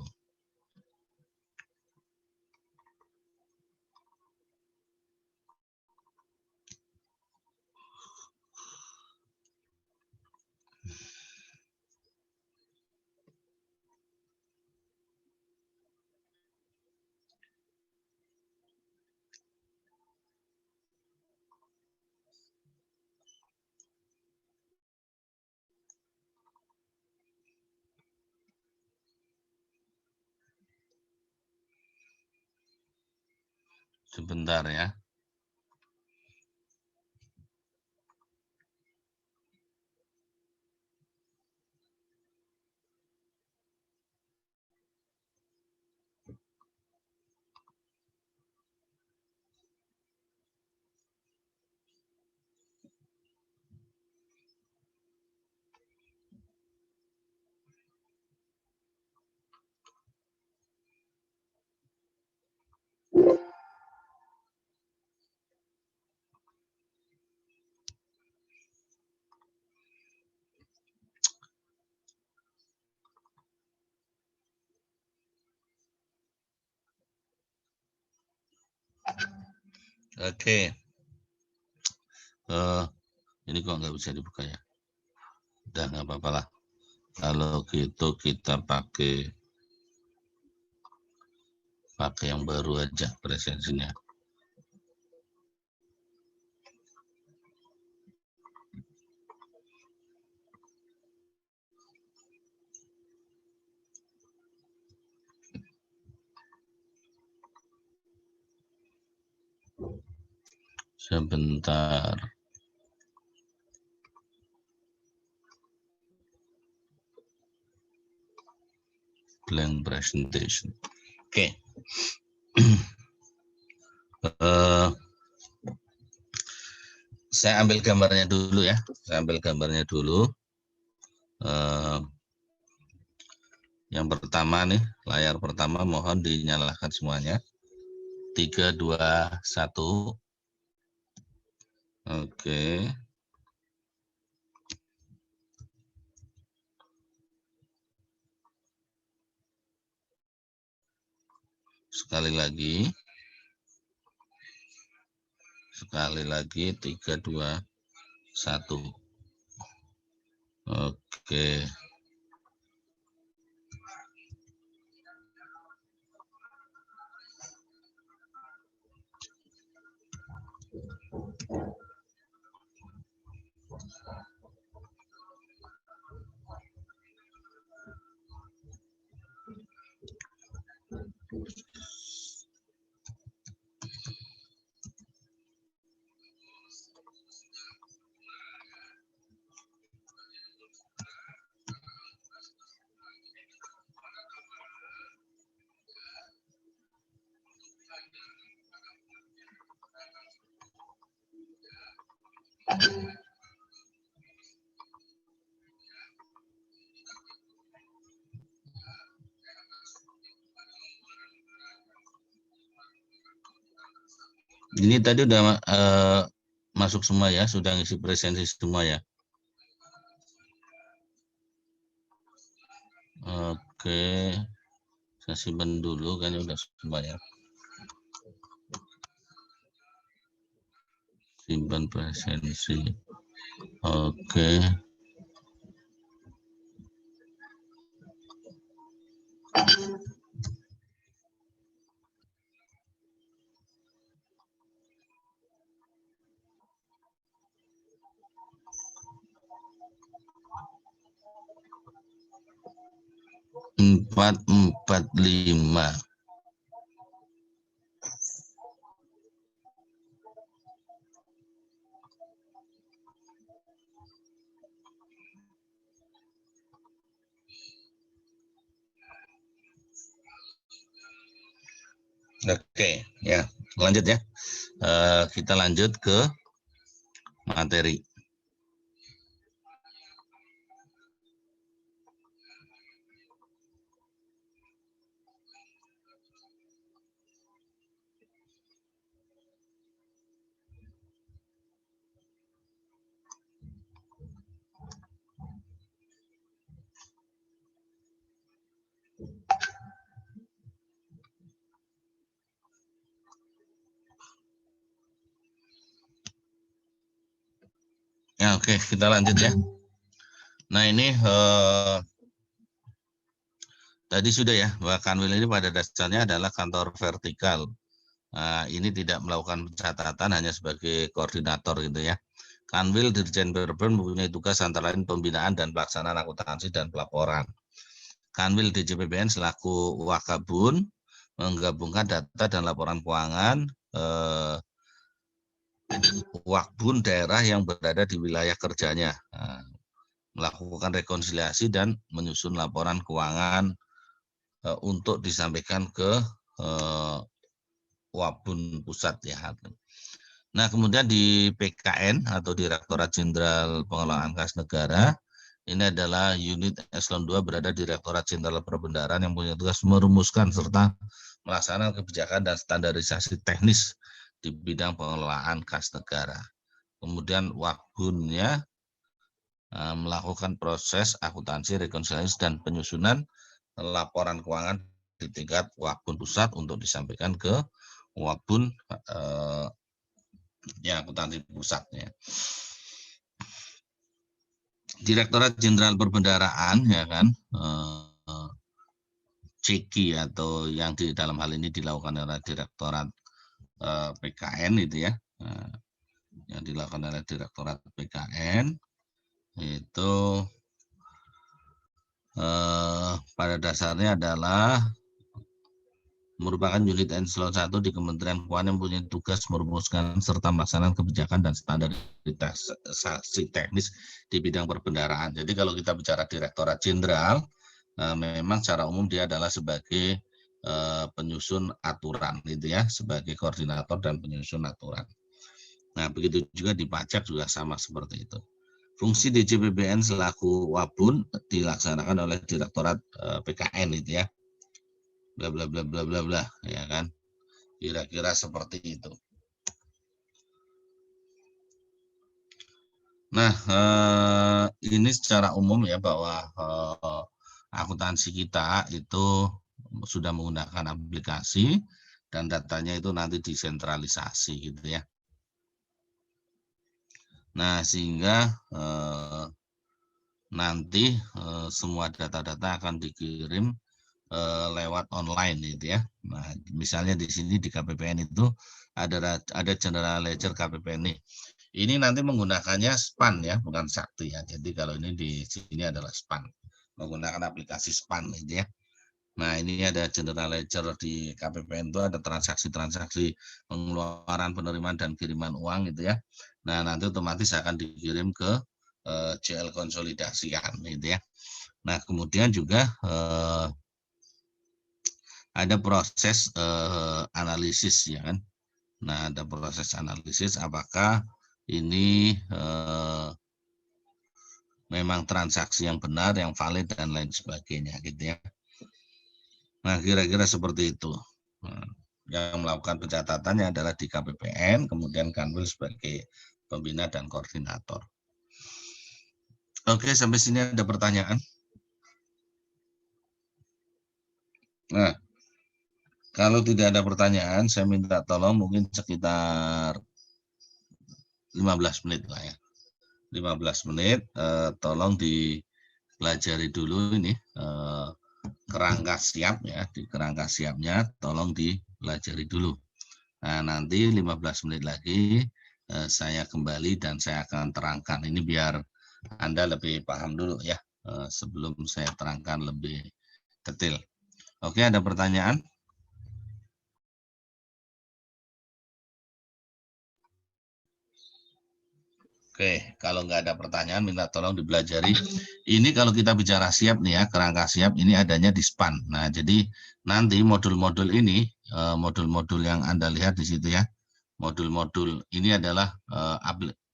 Sebentar ya. Oke. Ini kok nggak bisa dibuka ya? Udah nggak apa-apa lah. Kalau gitu kita pakai yang baru aja presensinya. Sebentar. Blank presentation. Oke. Saya ambil gambarnya dulu ya. Yang pertama nih, layar pertama mohon dinyalakan semuanya. 3, 2, 1. Oke. Sekali lagi. 3, 2, 1. Oke. Ini tadi udah masuk semua ya, sudah ngisi presensi semua ya. Oke, saya simpan dulu kan udah semua ya. Simpan presensi. Oke. Empat lima. Oke, ya lanjut ya. Kita lanjut ke materi. Ya, oke, kita lanjut ya. Nah, ini tadi sudah ya, bahwa Kanwil ini pada dasarnya adalah kantor vertikal. Nah, ini tidak melakukan pencatatan, hanya sebagai koordinator gitu ya. Kanwil Dirjen Perben mempunyai tugas antara lain pembinaan dan pelaksanaan akuntansi dan pelaporan. Kanwil DJPBN selaku Wakabun menggabungkan data dan laporan keuangan Wakbun daerah yang berada di wilayah kerjanya. Nah, melakukan rekonsiliasi dan menyusun laporan keuangan untuk disampaikan ke Wabun Pusat ya. Nah, kemudian di PKN atau Direktorat Jenderal Pengelolaan Kas Negara, ini adalah unit eselon 2 berada di Direktorat Jenderal Perbendaharaan yang punya tugas merumuskan serta melaksanakan kebijakan dan standarisasi teknis di bidang pengelolaan kas negara. Kemudian Wakbunnya melakukan proses akuntansi, rekonsiliasi, dan penyusunan laporan keuangan di tingkat Wakbun Pusat untuk disampaikan ke Wakbun ya akuntansi pusatnya. Direktorat Jenderal Perbendaharaan ya kan CEKI atau yang di dalam hal ini dilakukan oleh Direktorat PKN itu ya, yang dilakukan oleh Direktorat PKN itu pada dasarnya adalah merupakan unit eselon 1 di Kementerian Keuangan yang punya tugas merumuskan serta melaksanakan kebijakan dan standarisasi teknis di bidang perbendaharaan. Jadi kalau kita bicara Direktorat Jenderal, memang secara umum dia adalah sebagai penyusun aturan, gitu ya, sebagai koordinator dan penyusun aturan. Nah, begitu juga di pajak juga sama seperti itu. Fungsi DJPBN selaku Wabun dilaksanakan oleh Direktorat PKN itu ya, bla bla bla bla bla bla, ya kan? Kira-kira seperti itu. Nah, ini secara umum ya bahwa akuntansi kita itu sudah menggunakan aplikasi dan datanya itu nanti disentralisasi gitu ya. Nah, sehingga nanti semua data-data akan dikirim lewat online gitu ya. Nah, misalnya di sini di KPPN itu ada General Ledger KPPN nih. Ini nanti menggunakannya SPAN ya, bukan Sakti ya. Jadi kalau ini di sini adalah SPAN, menggunakan aplikasi SPAN gitu ya. Nah, ini ada General Ledger di KPPN itu ada transaksi-transaksi pengeluaran, penerimaan dan kiriman uang gitu ya. Nah, nanti otomatis akan dikirim ke CL konsolidasikan gitu ya. Nah, kemudian juga ada proses analisis ya kan. Nah, ada proses analisis apakah ini memang transaksi yang benar, yang valid dan lain sebagainya gitu ya. Nah, kira-kira seperti itu. Nah, yang melakukan pencatatannya adalah di KPPN, kemudian Kanwil sebagai pembina dan koordinator. Oke, sampai sini ada pertanyaan. Nah, kalau tidak ada pertanyaan, saya minta tolong mungkin sekitar 15 menit lah ya. 15 menit, tolong dipelajari dulu ini kerangka siap ya, di kerangka siapnya tolong dipelajari dulu. Nah, nanti 15 menit lagi saya kembali dan saya akan terangkan ini biar Anda lebih paham dulu ya sebelum saya terangkan lebih detail. Oke, ada pertanyaan? Oke, kalau nggak ada pertanyaan, minta tolong dipelajari. Ini kalau kita bicara siap nih ya, kerangka siap ini adanya di SPAN. Nah, jadi nanti modul-modul ini, modul-modul yang Anda lihat di situ ya, modul-modul ini adalah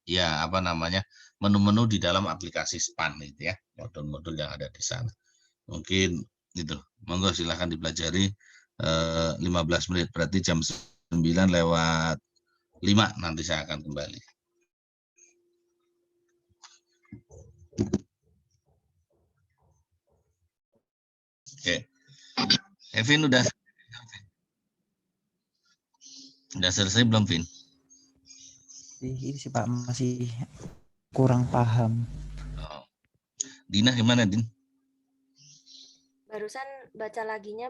ya apa namanya menu-menu di dalam aplikasi SPAN itu ya, modul-modul yang ada di sana. Mungkin itu, monggo silahkan dipelajari 15 menit, berarti jam 9 lewat 5 nanti saya akan kembali. Oke. Evin udah selesai belum, Vin? Ini sih Pak, masih kurang paham. Oh. Dina gimana, Din? Barusan baca laginya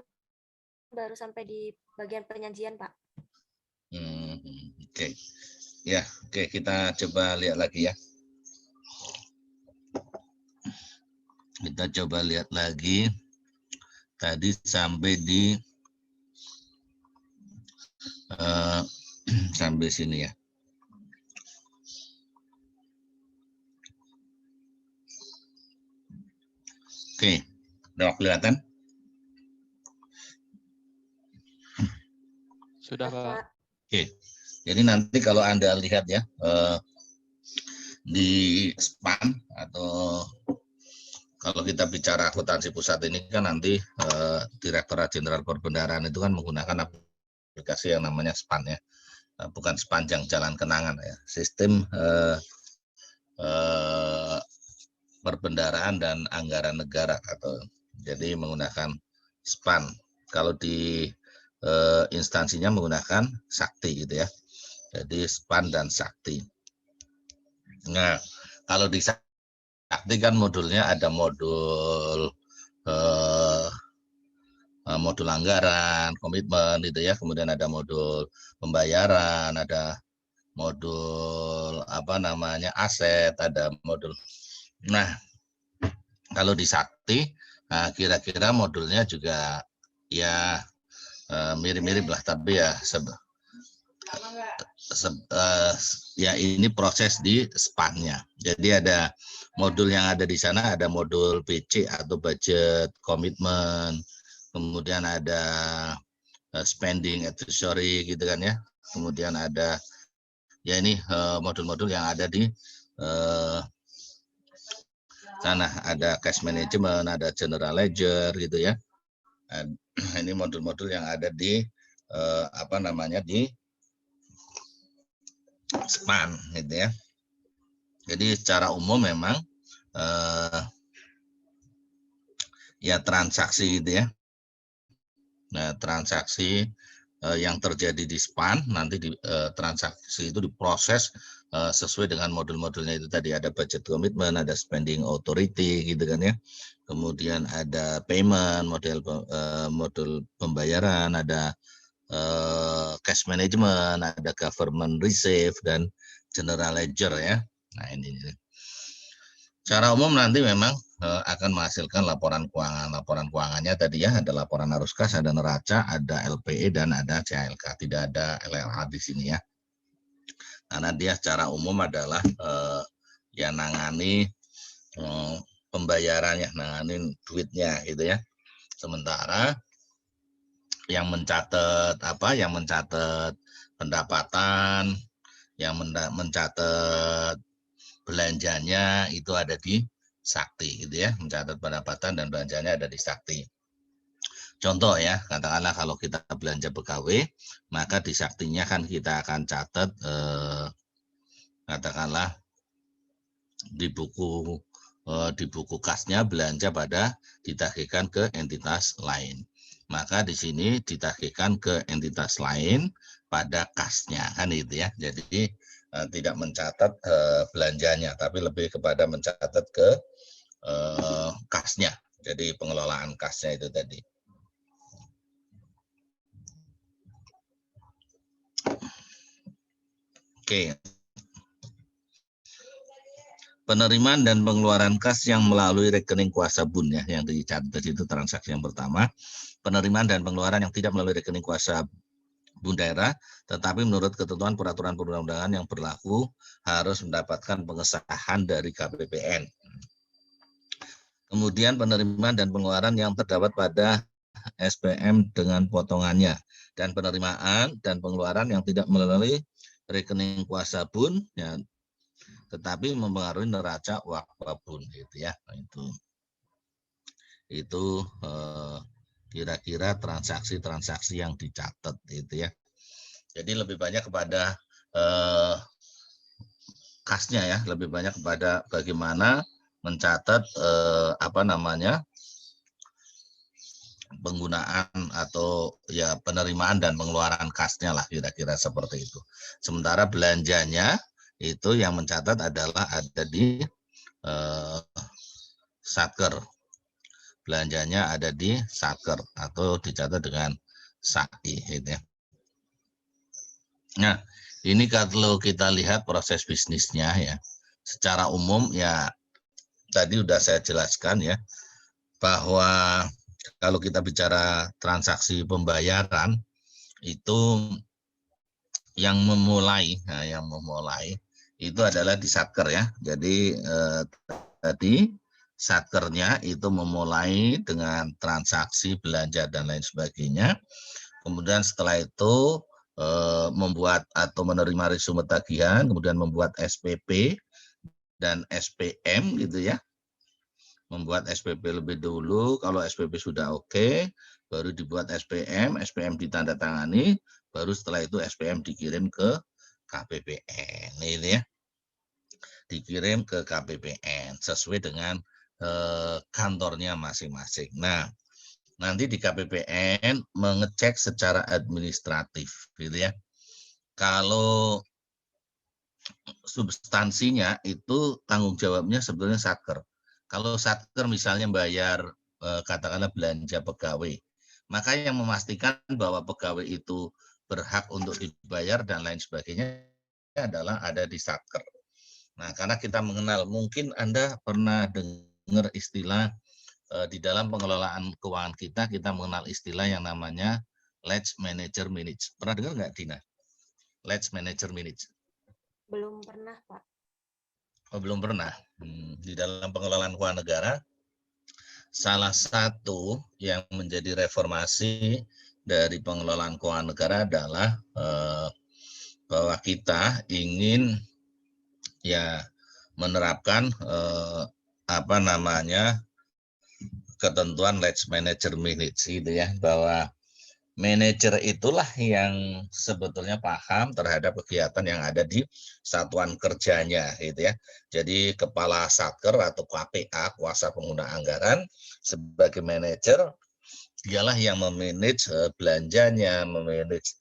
baru sampai di bagian penyajian, Pak. Oke. Ya, oke, kita coba lihat lagi ya. Kita coba lihat lagi. Tadi sampai di sampai sini ya. Oke, udah kelihatan? Sudah, Pak. Oke, jadi nanti kalau Anda lihat ya, di SPAN atau kalau kita bicara akuntansi pusat ini kan nanti Direktorat Jenderal Perbendaharaan itu kan menggunakan aplikasi yang namanya SPAN ya, bukan sepanjang jalan kenangan ya, sistem perbendaharaan dan anggaran negara atau jadi menggunakan SPAN. Kalau di instansinya menggunakan Sakti gitu ya, jadi SPAN dan Sakti. Nah, kalau di Sakti kan modulnya ada modul modul anggaran, komitmen gitu ya, kemudian ada modul pembayaran, ada modul apa namanya aset, ada modul. Nah, kalau di Sakti kira-kira modulnya juga ya mirip-mirip lah, tapi ya ya ini proses di SPAN-nya. Jadi ada modul yang ada di sana, ada modul BC atau budget commitment, kemudian ada spending advisory gitu kan ya, kemudian ada ya ini modul-modul yang ada di sana, ada cash management, ada general ledger gitu ya. Ini modul-modul yang ada di apa namanya di SPAN gitu ya. Jadi secara umum memang ya transaksi gitu ya. Nah, transaksi yang terjadi di SPAN nanti di transaksi itu diproses sesuai dengan modul-modulnya itu tadi, ada budget commitment, ada spending authority gitu kan ya. Kemudian ada payment, modul pembayaran, ada cash management, ada government receive dan general ledger ya. Nah, ini. Secara umum nanti memang akan menghasilkan laporan keuangan. Laporan keuangannya tadi ya ada laporan arus kas, ada neraca, ada LPE dan ada CALK. Tidak ada LLA di sini ya. Karena dia secara umum adalah ya nangani pembayarannya, nangani duitnya gitu ya. Sementara yang mencatat apa? Yang mencatat pendapatan, yang mencatat belanjanya itu ada di Sakti gitu ya, mencatat pendapatan dan belanjanya ada di Sakti. Contoh ya, katakanlah kalau kita belanja pegawai, maka di Saktinya kan kita akan catat katakanlah di buku kasnya belanja pada ditagihkan ke entitas lain. Maka di sini ditagihkan ke entitas lain pada kasnya kan itu ya. Jadi tidak mencatat belanjanya, tapi lebih kepada mencatat ke kasnya. Jadi pengelolaan kasnya itu tadi. Oke. Penerimaan dan pengeluaran kas yang melalui rekening kuasa bun ya, yang dicatat itu transaksi yang pertama. Penerimaan dan pengeluaran yang tidak melalui rekening kuasa bun daerah, tetapi menurut ketentuan peraturan perundang-undangan yang berlaku harus mendapatkan pengesahan dari KPPN. Kemudian penerimaan dan pengeluaran yang terdapat pada SPM dengan potongannya, dan penerimaan dan pengeluaran yang tidak melalui rekening kuasa bun ya, tetapi mempengaruhi neraca wakfa bun gitu ya. Nah, itu kira-kira transaksi-transaksi yang dicatat itu ya. Jadi lebih banyak kepada kasnya ya, lebih banyak kepada bagaimana mencatat apa namanya penggunaan atau ya penerimaan dan pengeluaran kasnya lah, kira-kira seperti itu. Sementara belanjanya itu yang mencatat adalah ada di Satker. Belanjanya ada di Satker atau dicatat dengan SAI. Gitu ya. Nah, ini kalau kita lihat proses bisnisnya ya, secara umum ya tadi sudah saya jelaskan ya, bahwa kalau kita bicara transaksi pembayaran itu yang memulai itu adalah di Satker ya. Jadi tadi Satkernya itu memulai dengan transaksi belanja dan lain sebagainya. Kemudian setelah itu membuat atau menerima resume tagihan, kemudian membuat SPP dan SPM gitu ya. Membuat SPP lebih dulu, kalau SPP sudah oke, baru dibuat SPM, SPM ditandatangani, baru setelah itu SPM dikirim ke KPPN. Ini ya, dikirim ke KPPN sesuai dengan kantornya masing-masing. Nah, nanti di KPPN mengecek secara administratif, gitu ya. Kalau substansinya itu tanggung jawabnya sebetulnya Satker. Kalau Satker misalnya bayar katakanlah belanja pegawai, maka yang memastikan bahwa pegawai itu berhak untuk dibayar dan lain sebagainya adalah ada di Satker. Nah, karena kita mengenal, mungkin Anda pernah dengar istilah di dalam pengelolaan keuangan kita mengenal istilah yang namanya Ledge Manager Minutes. Pernah dengar nggak, Dina? Ledge Manager Minutes. Belum pernah, Pak. Oh, belum pernah. Di dalam pengelolaan keuangan negara, salah satu yang menjadi reformasi dari pengelolaan keuangan negara adalah bahwa kita ingin ya menerapkan ketentuan Ledge Manager Minutes gitu ya, bahwa manajer itulah yang sebetulnya paham terhadap kegiatan yang ada di satuan kerjanya gitu ya. Jadi kepala Satker atau KPA, kuasa pengguna anggaran, sebagai manajer dialah yang memanage belanjanya, memanage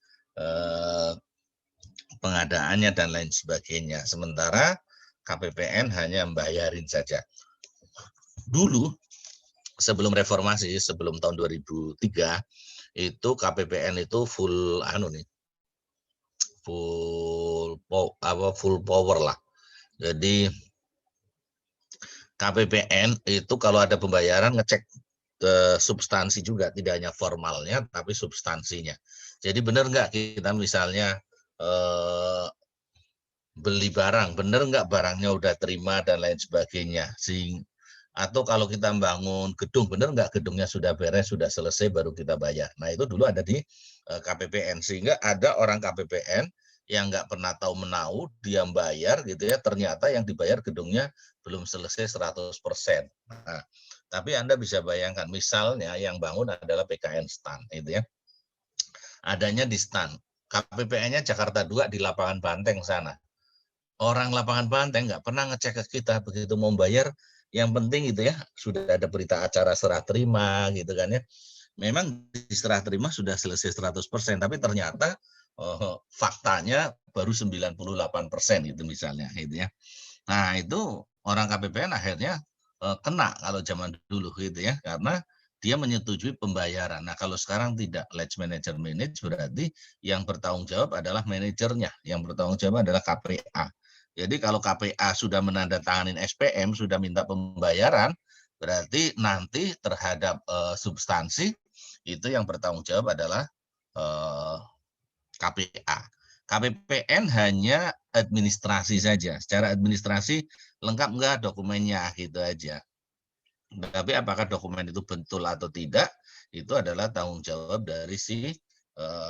pengadaannya dan lain sebagainya. Sementara KPPN hanya membayarin saja. Dulu sebelum reformasi, sebelum tahun 2003, itu KPPN itu full power lah. Jadi KPPN itu kalau ada pembayaran ngecek substansi juga, tidak hanya formalnya tapi substansinya. Jadi benar nggak kita misalnya beli barang, benar nggak barangnya udah terima dan lain sebagainya. Atau kalau kita bangun gedung, benar nggak gedungnya sudah beres, sudah selesai, baru kita bayar. Nah, itu dulu ada di KPPN. Sehingga ada orang KPPN yang nggak pernah tahu menau, dia bayar gitu ya, ternyata yang dibayar gedungnya belum selesai 100%. Nah, tapi Anda bisa bayangkan, misalnya yang bangun adalah PKN STAN, itu ya. Adanya di STAN. KPPN-nya Jakarta 2 di lapangan Banteng sana. Orang lapangan Banteng nggak pernah ngecek ke kita, begitu mau bayar, yang penting itu ya, sudah ada berita acara serah terima gitu kan ya. Memang di serah terima sudah selesai 100%, tapi ternyata faktanya baru 98% itu misalnya gitu ya. Nah, itu orang KPPN akhirnya kena kalau zaman dulu gitu ya, karena dia menyetujui pembayaran. Nah, kalau sekarang tidak, Ledge Manager Manage, berarti yang bertanggung jawab adalah manajernya, yang bertanggung jawab adalah KPA. Jadi kalau KPA sudah menandatangani SPM, sudah minta pembayaran, berarti nanti terhadap substansi itu yang bertanggung jawab adalah KPA. KPPN hanya administrasi saja. Secara administrasi lengkap enggak dokumennya, gitu aja. Tapi apakah dokumen itu betul atau tidak, itu adalah tanggung jawab dari si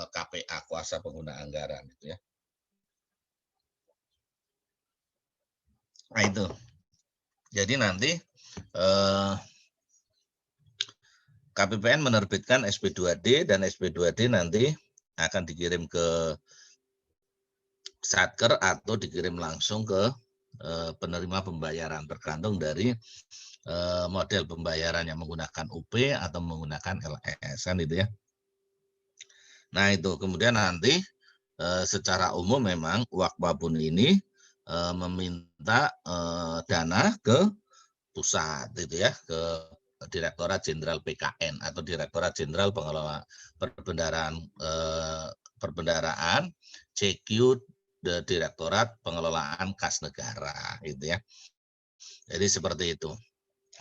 KPA, kuasa pengguna anggaran, gitu ya. Nah, itu. Jadi nanti KPPN menerbitkan SP2D, dan SP2D nanti akan dikirim ke Satker atau dikirim langsung ke penerima pembayaran, tergantung dari model pembayaran yang menggunakan UP atau menggunakan LS kan itu ya. Nah, itu kemudian nanti secara umum memang Wakpabun ini meminta dana ke pusat gitu ya, ke Direktorat Jenderal PKN atau Direktorat Jenderal Pengelola Perbendaraan CQ Direktorat Pengelolaan Kas Negara gitu ya. Jadi seperti itu.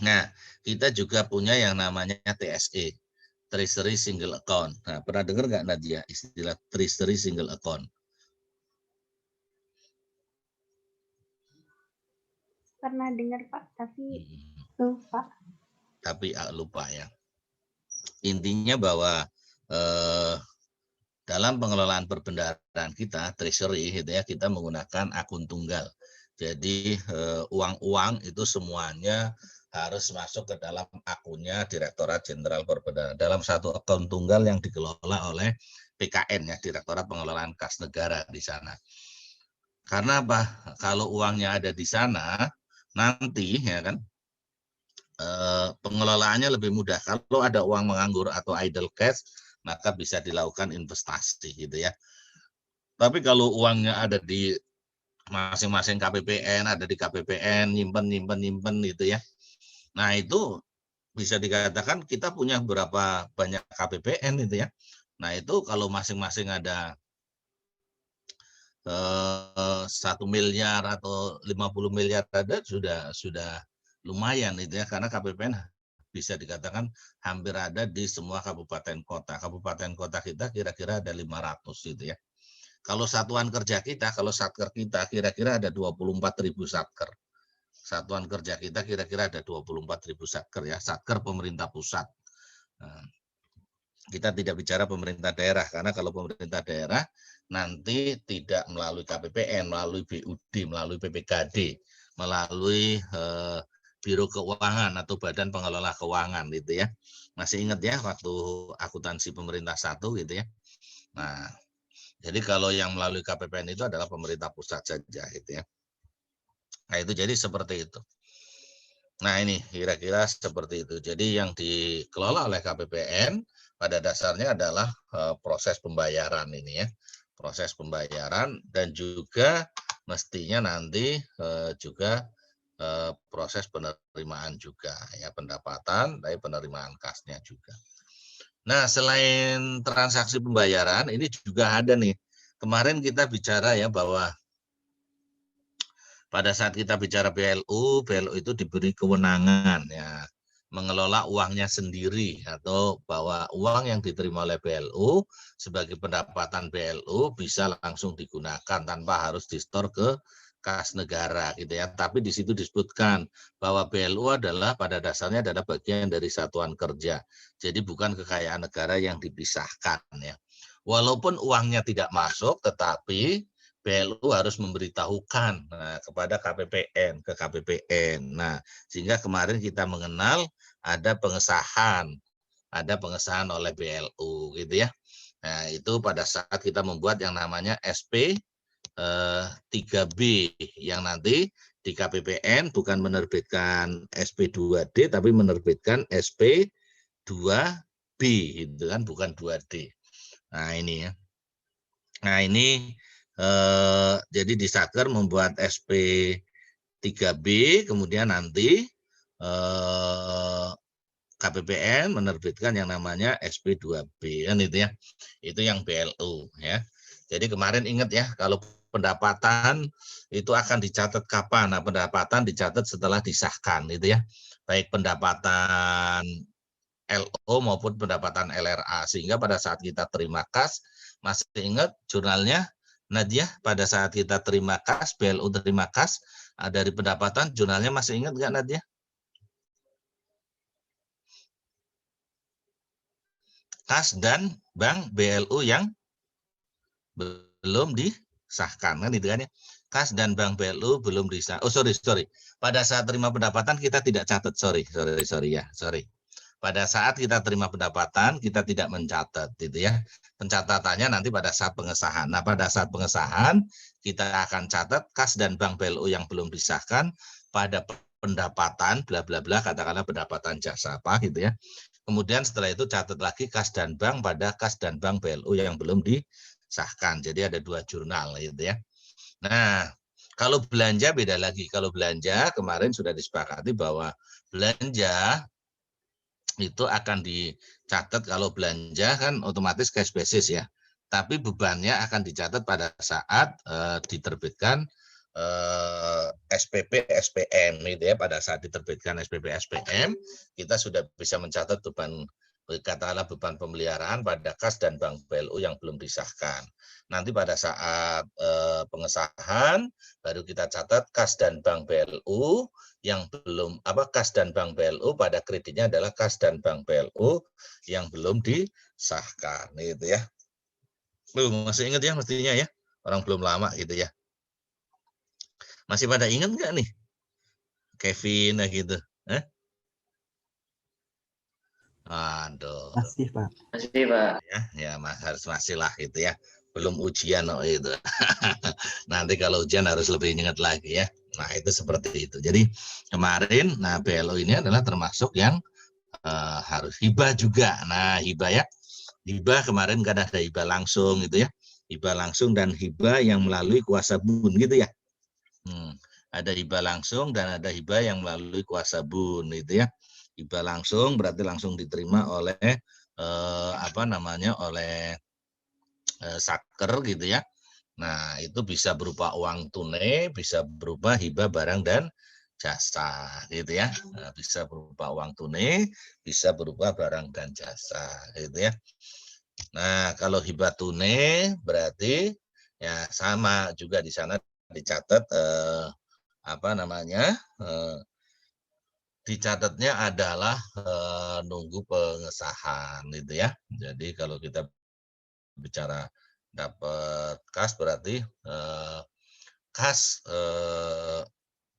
Nah, kita juga punya yang namanya TSE, Treasury Single Account. Nah, pernah dengar nggak Nadia istilah Treasury Single Account? Pernah dengar Pak, tapi lupa. Tapi lupa ya. Intinya bahwa dalam pengelolaan perbendaharaan kita, treasury gitu ya, kita menggunakan akun tunggal. Jadi uang-uang itu semuanya harus masuk ke dalam akunnya Direktorat Jenderal Perbendaharaan dalam satu akun tunggal yang dikelola oleh PKN ya, Direktorat Pengelolaan Kas Negara di sana. Karena apa? Kalau uangnya ada di sana, nanti ya kan pengelolaannya lebih mudah. Kalau ada uang menganggur atau idle cash, maka bisa dilakukan investasi gitu ya. Tapi kalau uangnya ada di masing-masing KPPN, ada di KPPN, nyimpen gitu ya. Nah itu bisa dikatakan kita punya berapa banyak KPPN itu ya. Nah itu kalau masing-masing ada 1 miliar atau 50 miliar ada sudah lumayan itu ya, karena KPPN bisa dikatakan hampir ada di semua kabupaten kota. Kabupaten kota kita kira-kira ada 500 gitu ya. Kalau satuan kerja kita, kalau satker kita kira-kira ada 24.000 satker. Satuan kerja kita kira-kira ada 24.000 satker ya, satker pemerintah pusat. Nah, kita tidak bicara pemerintah daerah, karena kalau pemerintah daerah nanti tidak melalui KPPN, melalui BUD, melalui PPKD, melalui Biro Keuangan atau Badan Pengelola Keuangan gitu ya. Masih ingat ya waktu akuntansi pemerintah 1 gitu ya. Nah, jadi kalau yang melalui KPPN itu adalah pemerintah pusat saja gitu ya. Nah, itu jadi seperti itu. Nah, ini kira-kira seperti itu. Jadi yang dikelola oleh KPPN pada dasarnya adalah proses pembayaran ini ya. Proses pembayaran dan juga mestinya nanti juga proses penerimaan juga ya, pendapatan dari penerimaan kasnya juga. Nah, selain transaksi pembayaran ini juga ada nih. Kemarin kita bicara ya bahwa pada saat kita bicara BLU itu diberi kewenangan ya mengelola uangnya sendiri, atau bahwa uang yang diterima oleh BLU sebagai pendapatan BLU bisa langsung digunakan tanpa harus distor ke kas negara gitu ya. Tapi di situ disebutkan bahwa BLU adalah pada dasarnya adalah bagian dari satuan kerja. Jadi bukan kekayaan negara yang dipisahkan ya. Walaupun uangnya tidak masuk, tetapi BLU harus memberitahukan kepada KPPN, ke KPPN. Nah, sehingga kemarin kita mengenal ada pengesahan oleh BLU gitu ya. Nah, itu pada saat kita membuat yang namanya SP 3B yang nanti di KPPN bukan menerbitkan SP 2D tapi menerbitkan SP 2B itu kan, bukan 2D. Nah, ini ya. Nah, ini jadi di Satker membuat SP 3B, kemudian nanti KPPN menerbitkan yang namanya SP 2B kan itu ya. Itu yang BLU ya. Jadi kemarin ingat ya, kalau pendapatan itu akan dicatat kapan? Nah, pendapatan dicatat setelah disahkan itu ya. Baik pendapatan LO maupun pendapatan LRA, sehingga pada saat kita terima kas, masih ingat jurnalnya Nadia, pada saat kita terima kas, BLU terima kas dari pendapatan, jurnalnya masih ingat nggak Nadia? Kas dan bank BLU yang belum disahkan kan itu kan ya. Kas dan bank BLU belum disahkan. Oh sorry. Pada saat terima pendapatan kita tidak catat. Sorry. Pada saat kita terima pendapatan kita tidak mencatat gitu ya. Pencatatannya nanti pada saat pengesahan. Nah, pada saat pengesahan kita akan catat kas dan bank BLU yang belum disahkan pada pendapatan bla bla bla, katakanlah pendapatan jasa apa gitu ya. Kemudian setelah itu catat lagi kas dan bank pada kas dan bank BLU yang belum disahkan. Jadi ada 2 jurnal gitu ya. Nah, Kalau belanja beda lagi. Kalau belanja kemarin sudah disepakati bahwa belanja itu akan dicatat, kalau belanja kan otomatis cash basis ya. Tapi bebannya akan dicatat pada saat diterbitkan SPP SPM itu ya. Pada saat diterbitkan SPP SPM kita sudah bisa mencatat beban, katakanlah beban pemeliharaan pada kas dan bank BLU yang belum disahkan. Nanti pada saat pengesahan baru kita catat kas dan bank BLU yang belum kas dan bank BLU pada kreditnya adalah kas dan bank BLU yang belum disahkan gitu ya. Masih ingat ya mestinya ya, orang belum lama gitu ya. Masih pada ingat nggak nih Kevin gitu? Aduh. Masih, Pak. Masih, Pak. Ya harus masih lah gitu ya. Belum ujian itu. Nanti kalau ujian harus lebih ingat lagi ya. Nah itu seperti itu. Jadi kemarin, BLO ini adalah termasuk yang harus hibah juga. Nah hibah ya, hibah kemarin kan ada hibah langsung gitu ya. Hibah langsung dan hibah yang melalui kuasa bun gitu ya. Ada hibah langsung dan ada hibah yang melalui kuasa bun gitu ya. Hibah langsung berarti langsung diterima oleh oleh saker gitu ya. Nah, itu bisa berupa uang tunai, bisa berupa hibah barang dan jasa gitu ya. Nah, bisa berupa uang tunai, bisa berupa barang dan jasa gitu ya. Nah, kalau hibah tunai berarti ya sama juga di sana dicatat dicatatnya adalah nunggu pengesahan gitu ya. Jadi kalau kita bicara dapat kas berarti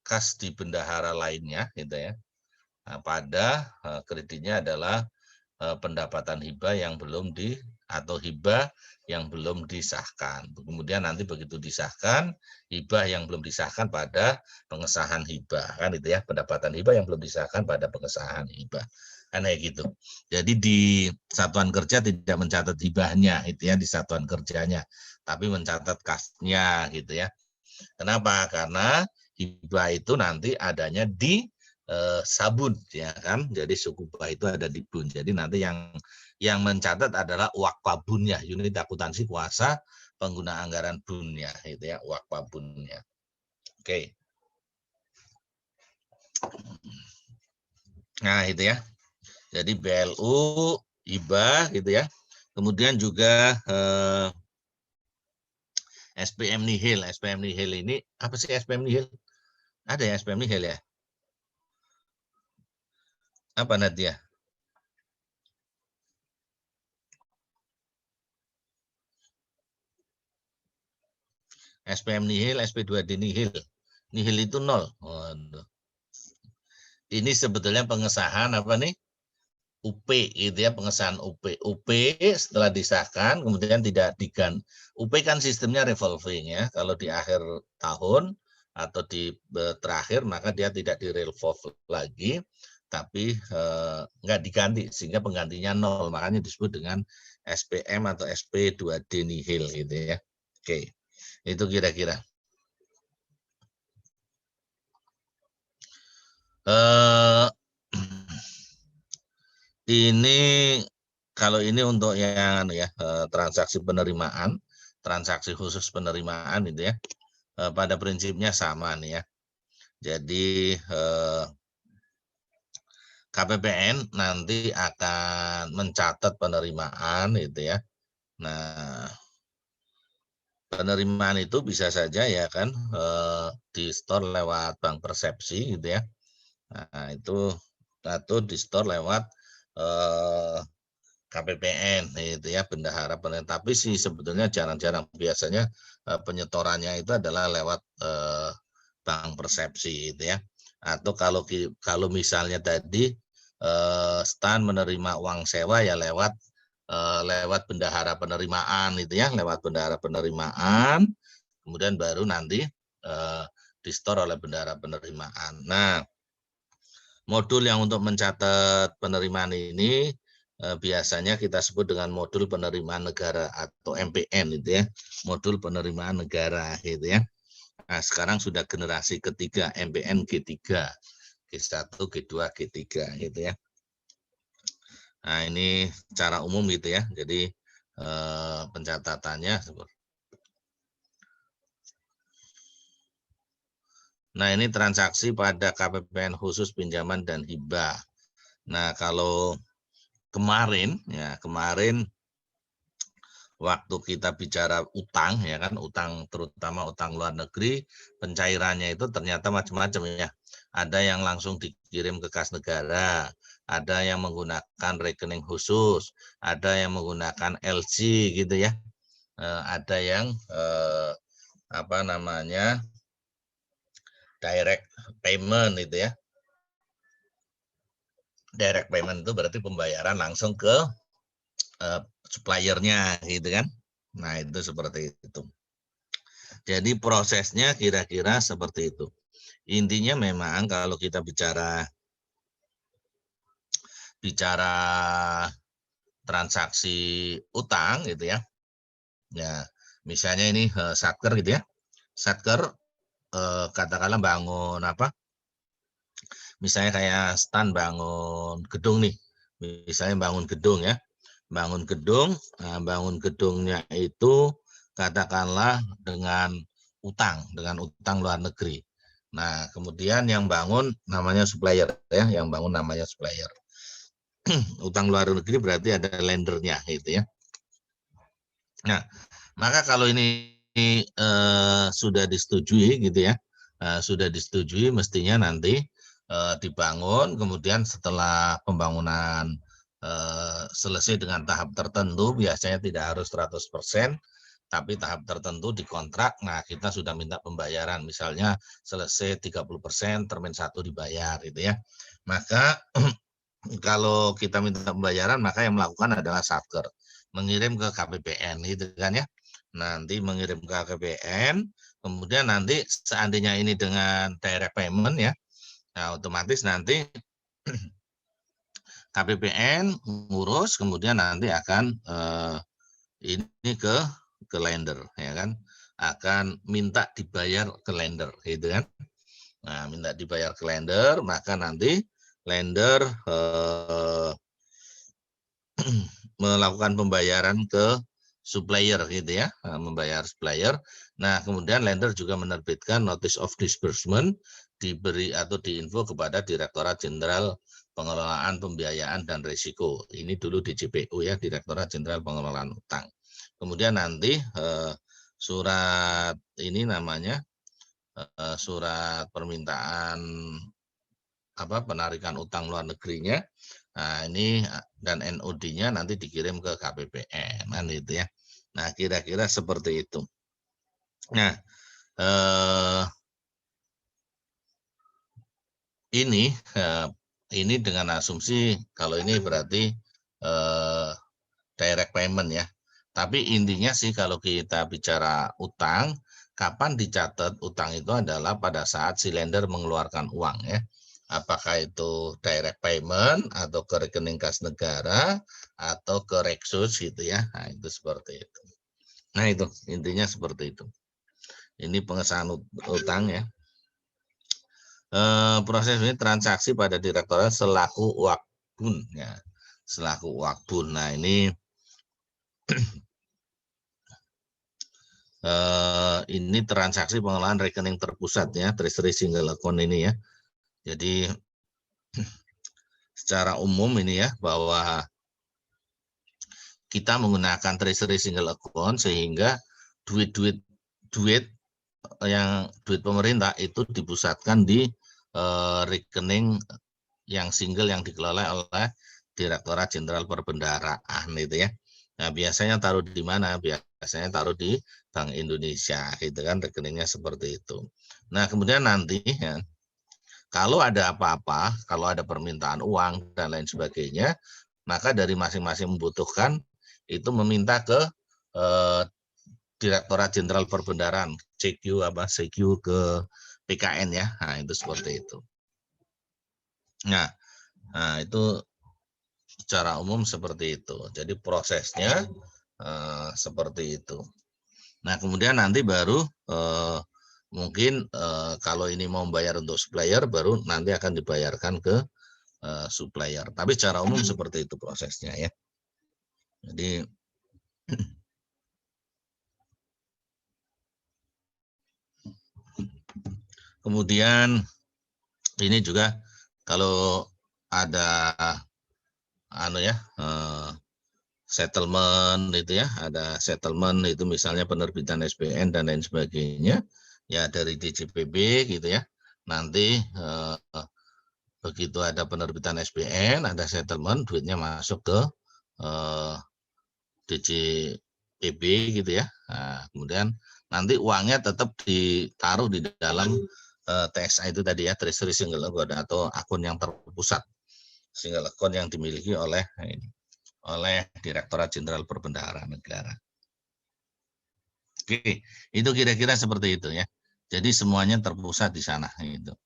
kas di bendahara lainnya gitu ya. Nah, pada kreditnya adalah pendapatan hibah yang belum atau hibah yang belum disahkan. Kemudian nanti begitu disahkan, hibah yang belum disahkan pada pengesahan hibah kan itu ya, pendapatan hibah yang belum disahkan pada pengesahan hibah. Kan kayak gitu. Jadi di satuan kerja tidak mencatat hibahnya itu ya, di satuan kerjanya, tapi mencatat kasnya gitu ya. Kenapa? Karena hibah itu nanti adanya di sabun ya kan, jadi suku bah itu ada di bun. Jadi nanti yang mencatat adalah wakpabunnya, unit akuntansi kuasa pengguna anggaran bunnya itu ya, wakpabunnya. Oke. Nah itu ya, jadi BLU hibah gitu ya, kemudian juga SPM nihil. SPM nihil ini apa sih? SPM nihil ada ya, SPM nihil ya, apa Nadia? SPM nihil, SP2D nihil. Nihil itu 0. Ini sebetulnya pengesahan apa nih? UP gitu ya, pengesahan UP. UP setelah disahkan kemudian tidak diganti. UP kan sistemnya revolving ya. Kalau di akhir tahun atau di terakhir maka dia tidak direvolve lagi, tapi nggak diganti sehingga penggantinya 0. Makanya disebut dengan SPM atau SP2D nihil gitu ya. Oke. Itu kira-kira. Ini kalau ini untuk yang ya transaksi penerimaan, transaksi khusus penerimaan itu ya. Pada prinsipnya sama nih ya. Jadi KPPN nanti akan mencatat penerimaan itu ya. Nah, penerimaan itu bisa saja ya kan di store lewat bank persepsi gitu ya. Nah, itu atau di store lewat KPPN itu ya, bendahara penerimaan. Tapi sih sebetulnya jarang-jarang, biasanya penyetorannya itu adalah lewat bank persepsi itu ya. Atau kalau misalnya tadi stan menerima uang sewa ya lewat bendahara penerimaan itu ya, lewat bendahara penerimaan, kemudian baru nanti di-store oleh bendahara penerimaan. Nah, modul yang untuk mencatat penerimaan ini biasanya kita sebut dengan modul penerimaan negara atau MPN itu ya, modul penerimaan negara gitu ya. Nah, sekarang sudah generasi ketiga MPN G3, G1, G2, G3 gitu ya. Nah, ini secara umum gitu ya. Jadi pencatatannya seperti. Nah, ini transaksi pada KPPN khusus pinjaman dan hibah. Nah, kalau kemarin waktu kita bicara utang ya kan, utang terutama utang luar negeri, pencairannya itu ternyata macam-macam ya. Ada yang langsung dikirim ke kas negara, ada yang menggunakan rekening khusus, ada yang menggunakan LC gitu ya. Ada yang apa namanya? Direct payment itu ya. Direct payment itu berarti pembayaran langsung ke suppliernya gitu kan. Nah, itu seperti itu. Jadi prosesnya kira-kira seperti itu. Intinya memang kalau kita bicara transaksi utang gitu ya. Ya, misalnya ini Satker gitu ya. Satker katakanlah bangun apa? Misalnya kayak Stan bangun gedung nih. Misalnya bangun gedung ya. Bangun gedung, nah bangun gedungnya itu katakanlah dengan utang luar negeri. Nah, kemudian yang bangun namanya supplier ya, yang bangun namanya supplier. Utang luar negeri berarti ada lendernya gitu ya. Nah, maka kalau ini sudah disetujui gitu ya, sudah disetujui mestinya nanti dibangun, kemudian setelah pembangunan selesai dengan tahap tertentu, biasanya tidak harus 100%, tapi tahap tertentu dikontrak, nah kita sudah minta pembayaran, misalnya selesai 30%, termin 1 dibayar gitu ya. Maka kalau kita minta pembayaran, maka yang melakukan adalah Satker, mengirim ke KPPN gitu kan ya. Nanti mengirim ke KPPN, kemudian nanti seandainya ini dengan direct payment ya, nah otomatis nanti KPPN ngurus, kemudian nanti akan ini ke lender ya kan, akan minta dibayar ke lender gitu kan. Nah, minta dibayar ke lender, maka nanti lender melakukan pembayaran ke supplier gitu ya, membayar supplier. Nah, kemudian lender juga menerbitkan notice of disbursement, diberi atau diinfo kepada Direktorat Jenderal Pengelolaan Pembiayaan dan Risiko. Ini dulu di JPU ya, Direktorat Jenderal Pengelolaan Utang. Kemudian nanti surat ini namanya surat permintaan penarikan utang luar negerinya. Nah, ini dan NOD-nya nanti dikirim ke KPPN kan itu ya. Nah, kira-kira seperti itu. Nah, ini dengan asumsi kalau ini berarti direct payment ya. Tapi intinya sih kalau kita bicara utang, kapan dicatat utang itu adalah pada saat si lender mengeluarkan uang ya. Apakah itu direct payment atau ke rekening kas negara atau ke Reksus gitu ya. Nah, itu seperti itu. Nah, itu intinya seperti itu. Ini pengesahan utang ya. Proses ini transaksi pada direktorat selaku wakbun ya. Selaku wakbun. Nah, ini transaksi pengelolaan rekening terpusat ya, treasury single account ini ya. Jadi secara umum ini ya, bahwa kita menggunakan treasury single account sehingga duit pemerintah itu dipusatkan di rekening yang single yang dikelola oleh Direktorat Jenderal Perbendaharaan itu ya. Nah, biasanya taruh di mana? Biasanya taruh di Bank Indonesia gitu kan, rekeningnya seperti itu. Nah, kemudian nanti ya, kalau ada apa-apa, kalau ada permintaan uang dan lain sebagainya, maka dari masing-masing membutuhkan itu meminta ke Direktorat Jenderal Perbendaharaan, CQ ke PKN ya. Nah, itu seperti itu. Nah, itu secara umum seperti itu. Jadi prosesnya seperti itu. Nah, kemudian nanti baru mungkin kalau ini mau bayar untuk supplier baru nanti akan dibayarkan ke supplier. Tapi secara umum seperti itu prosesnya ya. Jadi kemudian ini juga kalau ada settlement itu ya, ada settlement itu misalnya penerbitan SPN dan lain sebagainya ya dari DJPB gitu ya. Nanti begitu ada penerbitan SPN, ada settlement, duitnya masuk ke DJPB gitu ya. Nah, kemudian nanti uangnya tetap ditaruh di dalam TSA itu tadi ya, Treasury Single Account atau akun yang terpusat, single account yang dimiliki oleh Direktorat Jenderal Perbendaharaan Negara. Oke, itu kira-kira seperti itu ya. Jadi semuanya terpusat di sana itu.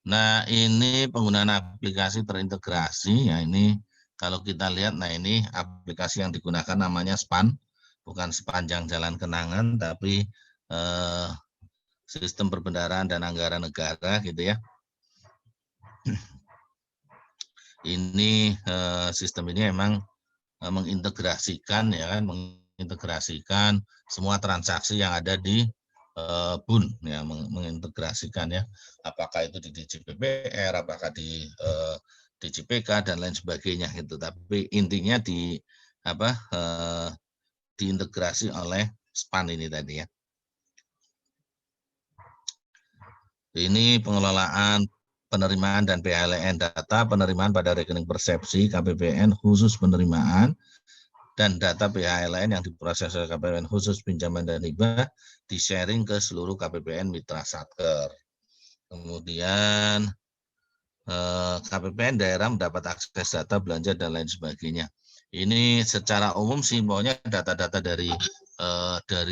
Nah, ini penggunaan aplikasi terintegrasi ya, ini kalau kita lihat, nah ini aplikasi yang digunakan namanya SPAN, bukan sepanjang jalan kenangan, tapi sistem perbendaharaan dan anggaran negara gitu ya. Ini sistem ini memang mengintegrasikan ya kan, mengintegrasikan semua transaksi yang ada di BUN ya, mengintegrasikan ya, apakah itu di DJPPR, apakah di DJPK dan lain sebagainya gitu. Tapi intinya diintegrasi oleh SPAN ini tadi ya. Ini pengelolaan penerimaan dan PHLN, data penerimaan pada rekening persepsi KPPN khusus penerimaan dan data PHLN yang diproses oleh KPPN khusus pinjaman dan hibah di-sharing ke seluruh KPPN mitra Satker. Kemudian KPPN daerah mendapat akses data belanja dan lain sebagainya. Ini secara umum sih maunya data-data dari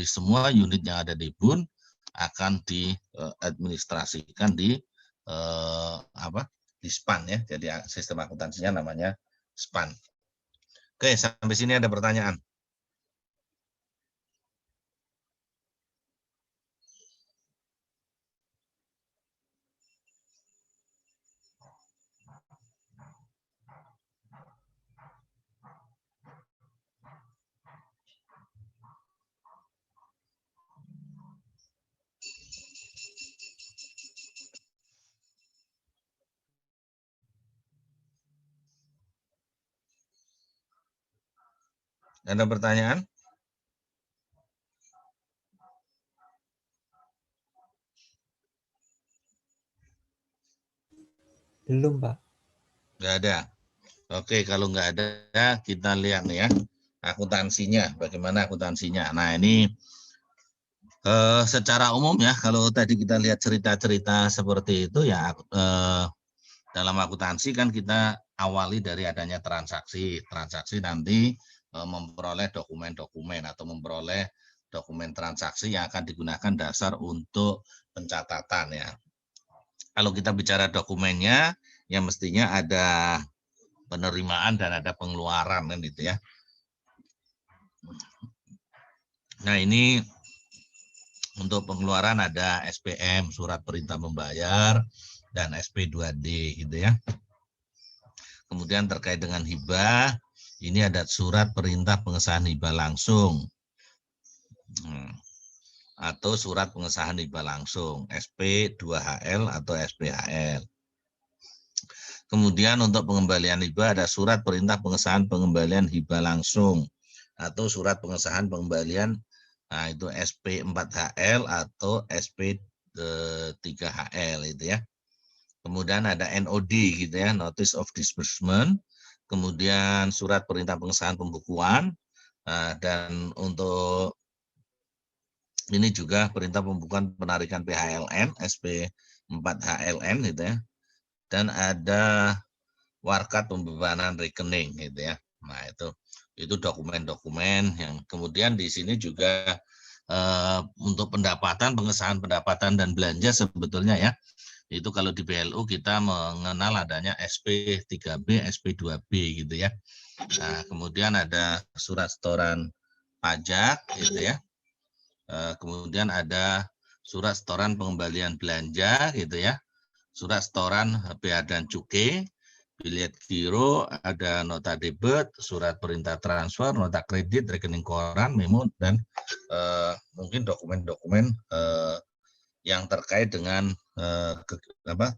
semua unit yang ada di BUN akan diadministrasikan di SPAN ya. Jadi sistem akuntansinya namanya SPAN. Oke, sampai sini ada pertanyaan. Ada pertanyaan? Belum, Pak. Nggak ada. Oke, kalau nggak ada, kita lihat nih ya, akuntansinya. Bagaimana akuntansinya? Nah, ini secara umum ya, kalau tadi kita lihat cerita-cerita seperti itu ya, dalam akuntansi kan kita awali dari adanya transaksi. Transaksi nanti memperoleh dokumen-dokumen atau memperoleh dokumen transaksi yang akan digunakan dasar untuk pencatatan ya. Kalau kita bicara dokumennya, ya mestinya ada penerimaan dan ada pengeluaran kan gitu ya. Nah ini untuk pengeluaran ada SPM, surat perintah membayar, dan SP2D gitu ya. Kemudian terkait dengan hibah, ini ada surat perintah pengesahan hibah langsung. Atau surat pengesahan hibah langsung, SP2HL atau SPHL. Kemudian untuk pengembalian hibah ada surat perintah pengesahan pengembalian hibah langsung atau surat pengesahan pengembalian, nah itu SP4HL atau SP3HL itu ya. Kemudian ada NOD gitu ya, Notice of Disbursement. Kemudian surat perintah pengesahan pembukuan, dan untuk ini juga perintah pembukuan penarikan PHLN, SP4HLN gitu ya. Dan ada warkat pembebanan rekening gitu ya. Nah, itu dokumen-dokumen yang kemudian di sini juga untuk pendapatan, pengesahan pendapatan dan belanja sebetulnya ya. Itu kalau di BLU kita mengenal adanya SP3B, SP2B gitu ya. Nah, kemudian ada surat setoran pajak gitu ya. Kemudian ada surat setoran pengembalian belanja gitu ya, surat setoran bea dan cukai, bilet giro, ada nota debit, surat perintah transfer, nota kredit, rekening koran, memo, dan mungkin dokumen-dokumen yang terkait dengan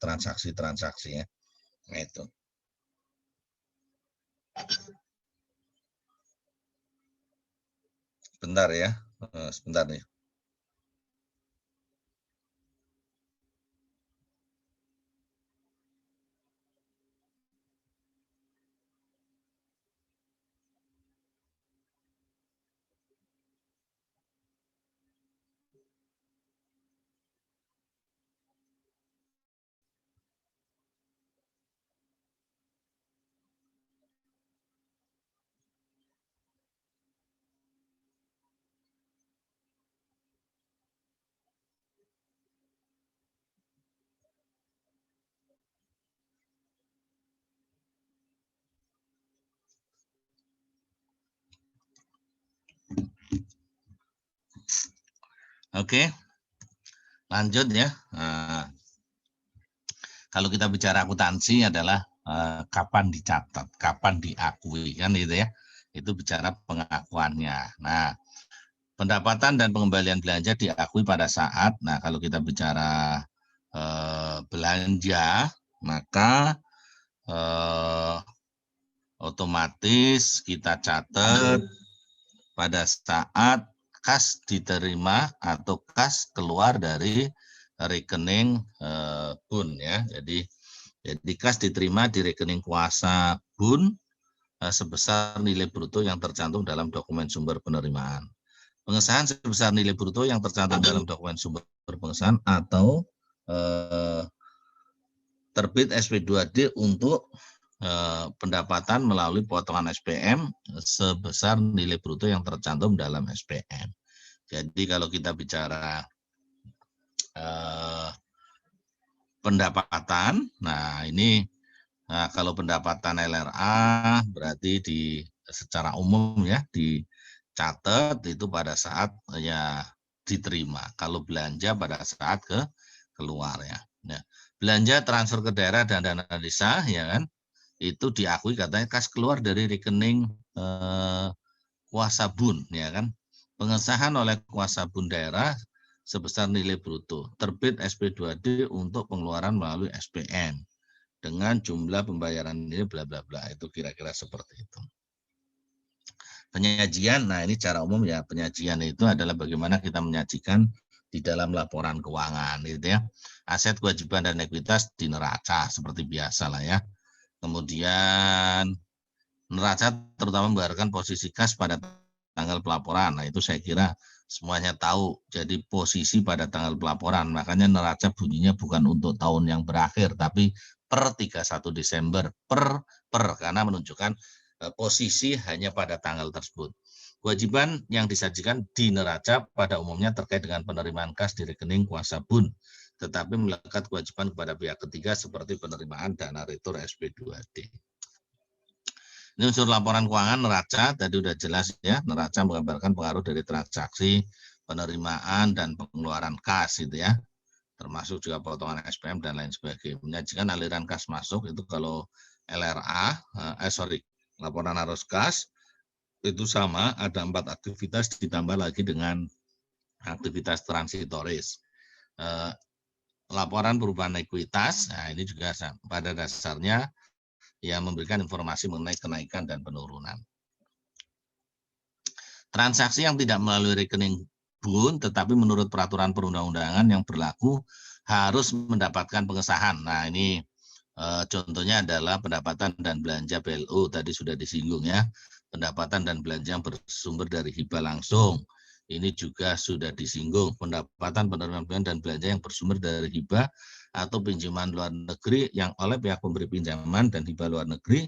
transaksi-transaksi ya. Nah, itu. Sebentar ya, sebentar nih. Oke, lanjut ya. Nah, kalau kita bicara akuntansi adalah kapan dicatat, kapan diakui kan gitu ya. Itu bicara pengakuannya. Nah, pendapatan dan pengembalian belanja diakui pada saat, nah kalau kita bicara belanja, maka otomatis kita catat pada saat kas diterima atau kas keluar dari rekening BUN ya. Jadi kas diterima di rekening kuasa BUN sebesar nilai bruto yang tercantum dalam dokumen sumber penerimaan. Pengesahan sebesar nilai bruto yang tercantum dalam dokumen sumber pengesahan atau terbit SP2D untuk pendapatan melalui potongan SPM sebesar nilai bruto yang tercantum dalam SPM. Jadi kalau kita bicara pendapatan, nah ini kalau pendapatan LRA berarti secara umum ya dicatat itu pada saat ya diterima. Kalau belanja pada saat keluar ya. Nah, belanja transfer ke daerah dan dana desa ya kan itu diakui katanya kas keluar dari rekening kuasa BUN ya kan. Pengesahan oleh kuasa BUN daerah sebesar nilai bruto. Terbit SP2D untuk pengeluaran melalui SPM dengan jumlah pembayaran ini bla bla bla. Itu kira-kira seperti itu. Penyajian, nah ini cara umum ya, penyajian itu adalah bagaimana kita menyajikan di dalam laporan keuangan gitu ya. Aset, kewajiban dan ekuitas di neraca seperti biasa lah ya. Kemudian neraca terutama membayarkan posisi kas pada tanggal pelaporan. Nah itu saya kira semuanya tahu. Jadi posisi pada tanggal pelaporan. Makanya neraca bunyinya bukan untuk tahun yang berakhir, tapi per 31 Desember, per karena menunjukkan posisi hanya pada tanggal tersebut. Kewajiban yang disajikan di neraca pada umumnya terkait dengan penerimaan kas di rekening kuasa BUN, tetapi melekat kewajiban kepada pihak ketiga seperti penerimaan dana retur SP2D. Ini unsur laporan keuangan neraca, tadi udah jelas ya, neraca menggambarkan pengaruh dari transaksi, penerimaan, dan pengeluaran kas gitu ya, termasuk juga potongan SPM dan lain sebagainya. Menyajikan aliran kas masuk itu kalau LRA, laporan arus kas, itu sama, ada 4 aktivitas ditambah lagi dengan aktivitas transitoris. Laporan perubahan ekuitas, nah ini juga pada dasarnya yang memberikan informasi mengenai kenaikan dan penurunan. Transaksi yang tidak melalui rekening BUN, tetapi menurut peraturan perundang-undangan yang berlaku harus mendapatkan pengesahan. Nah ini contohnya adalah pendapatan dan belanja PLU, tadi sudah disinggung ya. Pendapatan dan belanja yang bersumber dari hibah langsung. Ini juga sudah disinggung, pendapatan, penerimaan dan belanja yang bersumber dari hibah atau pinjaman luar negeri yang oleh pihak pemberi pinjaman dan hibah luar negeri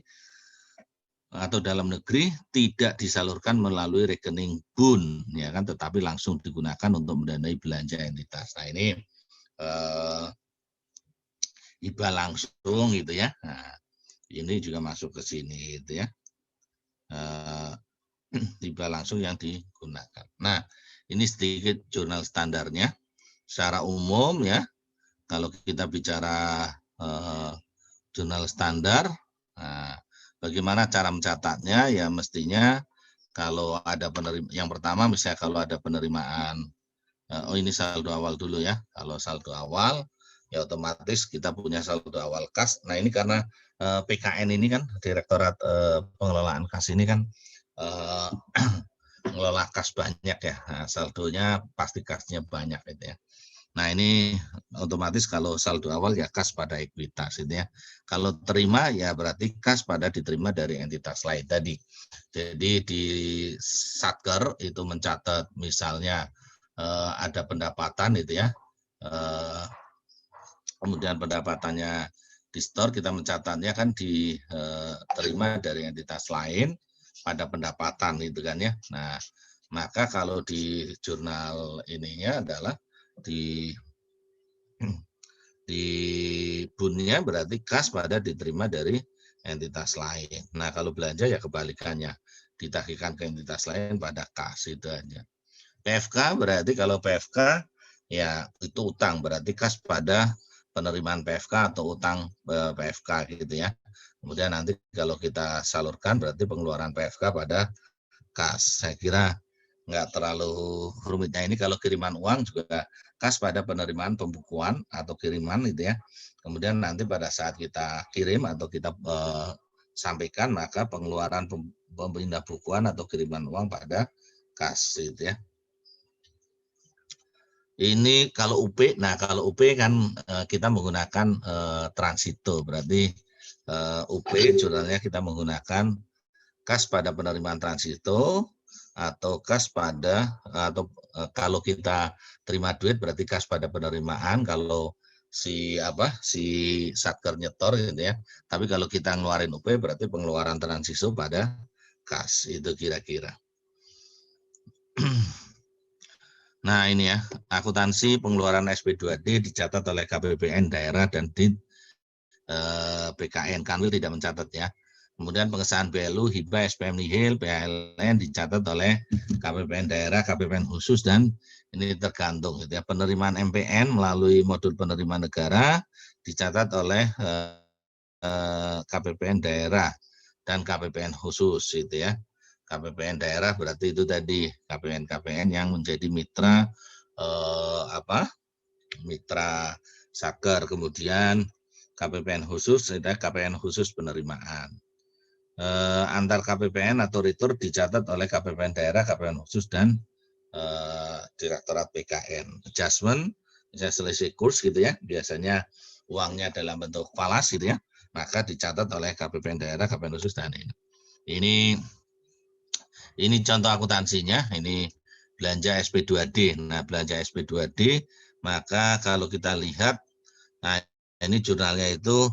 atau dalam negeri tidak disalurkan melalui rekening BUN ya kan, tetapi langsung digunakan untuk mendanai belanja entitas. Nah ini hibah langsung gitu ya. Nah, ini juga masuk ke sini gitu ya. tiba langsung yang digunakan. Nah, ini sedikit jurnal standarnya. Secara umum ya, kalau kita bicara jurnal standar, nah, bagaimana cara mencatatnya? Ya mestinya kalau ada penerima, yang pertama misalnya kalau ada penerimaan, oh ini saldo awal dulu ya. Kalau saldo awal, ya otomatis kita punya saldo awal kas. Nah ini karena PKN ini kan, Direktorat Pengelolaan Kas ini kan mengelola kas banyak ya. Nah, saldonya pasti kasnya banyak gitu ya. Nah ini otomatis kalau saldo awal ya kas pada ekuitas itu ya. Kalau terima ya berarti kas pada diterima dari entitas lain tadi. Jadi di Satker itu mencatat misalnya ada pendapatan itu ya. Kemudian pendapatannya di store kita mencatatnya kan diterima dari entitas lain pada pendapatan itu kan ya. Nah, maka kalau di jurnal ininya adalah di bunnya berarti kas pada diterima dari entitas lain. Nah, kalau belanja ya kebalikannya, ditagihkan ke entitas lain pada kas itu aja. PFK berarti kalau PFK ya itu utang, berarti kas pada penerimaan PFK atau utang PFK gitu ya. Kemudian nanti kalau kita salurkan berarti pengeluaran PFK pada kas. Saya kira nggak terlalu rumitnya. Ini kalau kiriman uang juga kas pada penerimaan pembukuan atau kiriman gitu ya. Kemudian nanti pada saat kita kirim atau kita sampaikan maka pengeluaran pemindah bukuan atau kiriman uang pada kas gitu ya. Ini kalau UP, nah kalau UP kan kita menggunakan transito, berarti UP jurnalnya kita menggunakan kas pada penerimaan transito atau kas pada atau kalau kita terima duit berarti kas pada penerimaan, kalau si satker nyetor gitu ya. Tapi kalau kita ngeluarin UP berarti pengeluaran transito pada kas itu kira-kira. Nah ini ya, akuntansi pengeluaran SP2D dicatat oleh KPPN daerah dan di BKN, Kanwil tidak mencatat ya. Kemudian pengesahan BLU, hibah, SPM nihil, PLN dicatat oleh KPPN daerah, KPPN khusus, dan ini tergantung gitu ya. Penerimaan MPN melalui modul penerimaan negara dicatat oleh KPPN daerah dan KPPN khusus gitu ya. KPPN daerah berarti itu tadi KPPN yang menjadi mitra mitra Satker, kemudian KPPN khusus ada KPPN khusus penerimaan. Antar KPPN atau retur dicatat oleh KPPN daerah, KPPN khusus dan Direktorat PKN. Adjustment misalnya selesai kurs gitu ya, biasanya uangnya dalam bentuk falas gitu ya, maka dicatat oleh KPPN daerah, KPPN khusus dan ini contoh akuntansinya, ini belanja SP2D. Nah, belanja SP2D, maka kalau kita lihat, nah ini jurnalnya itu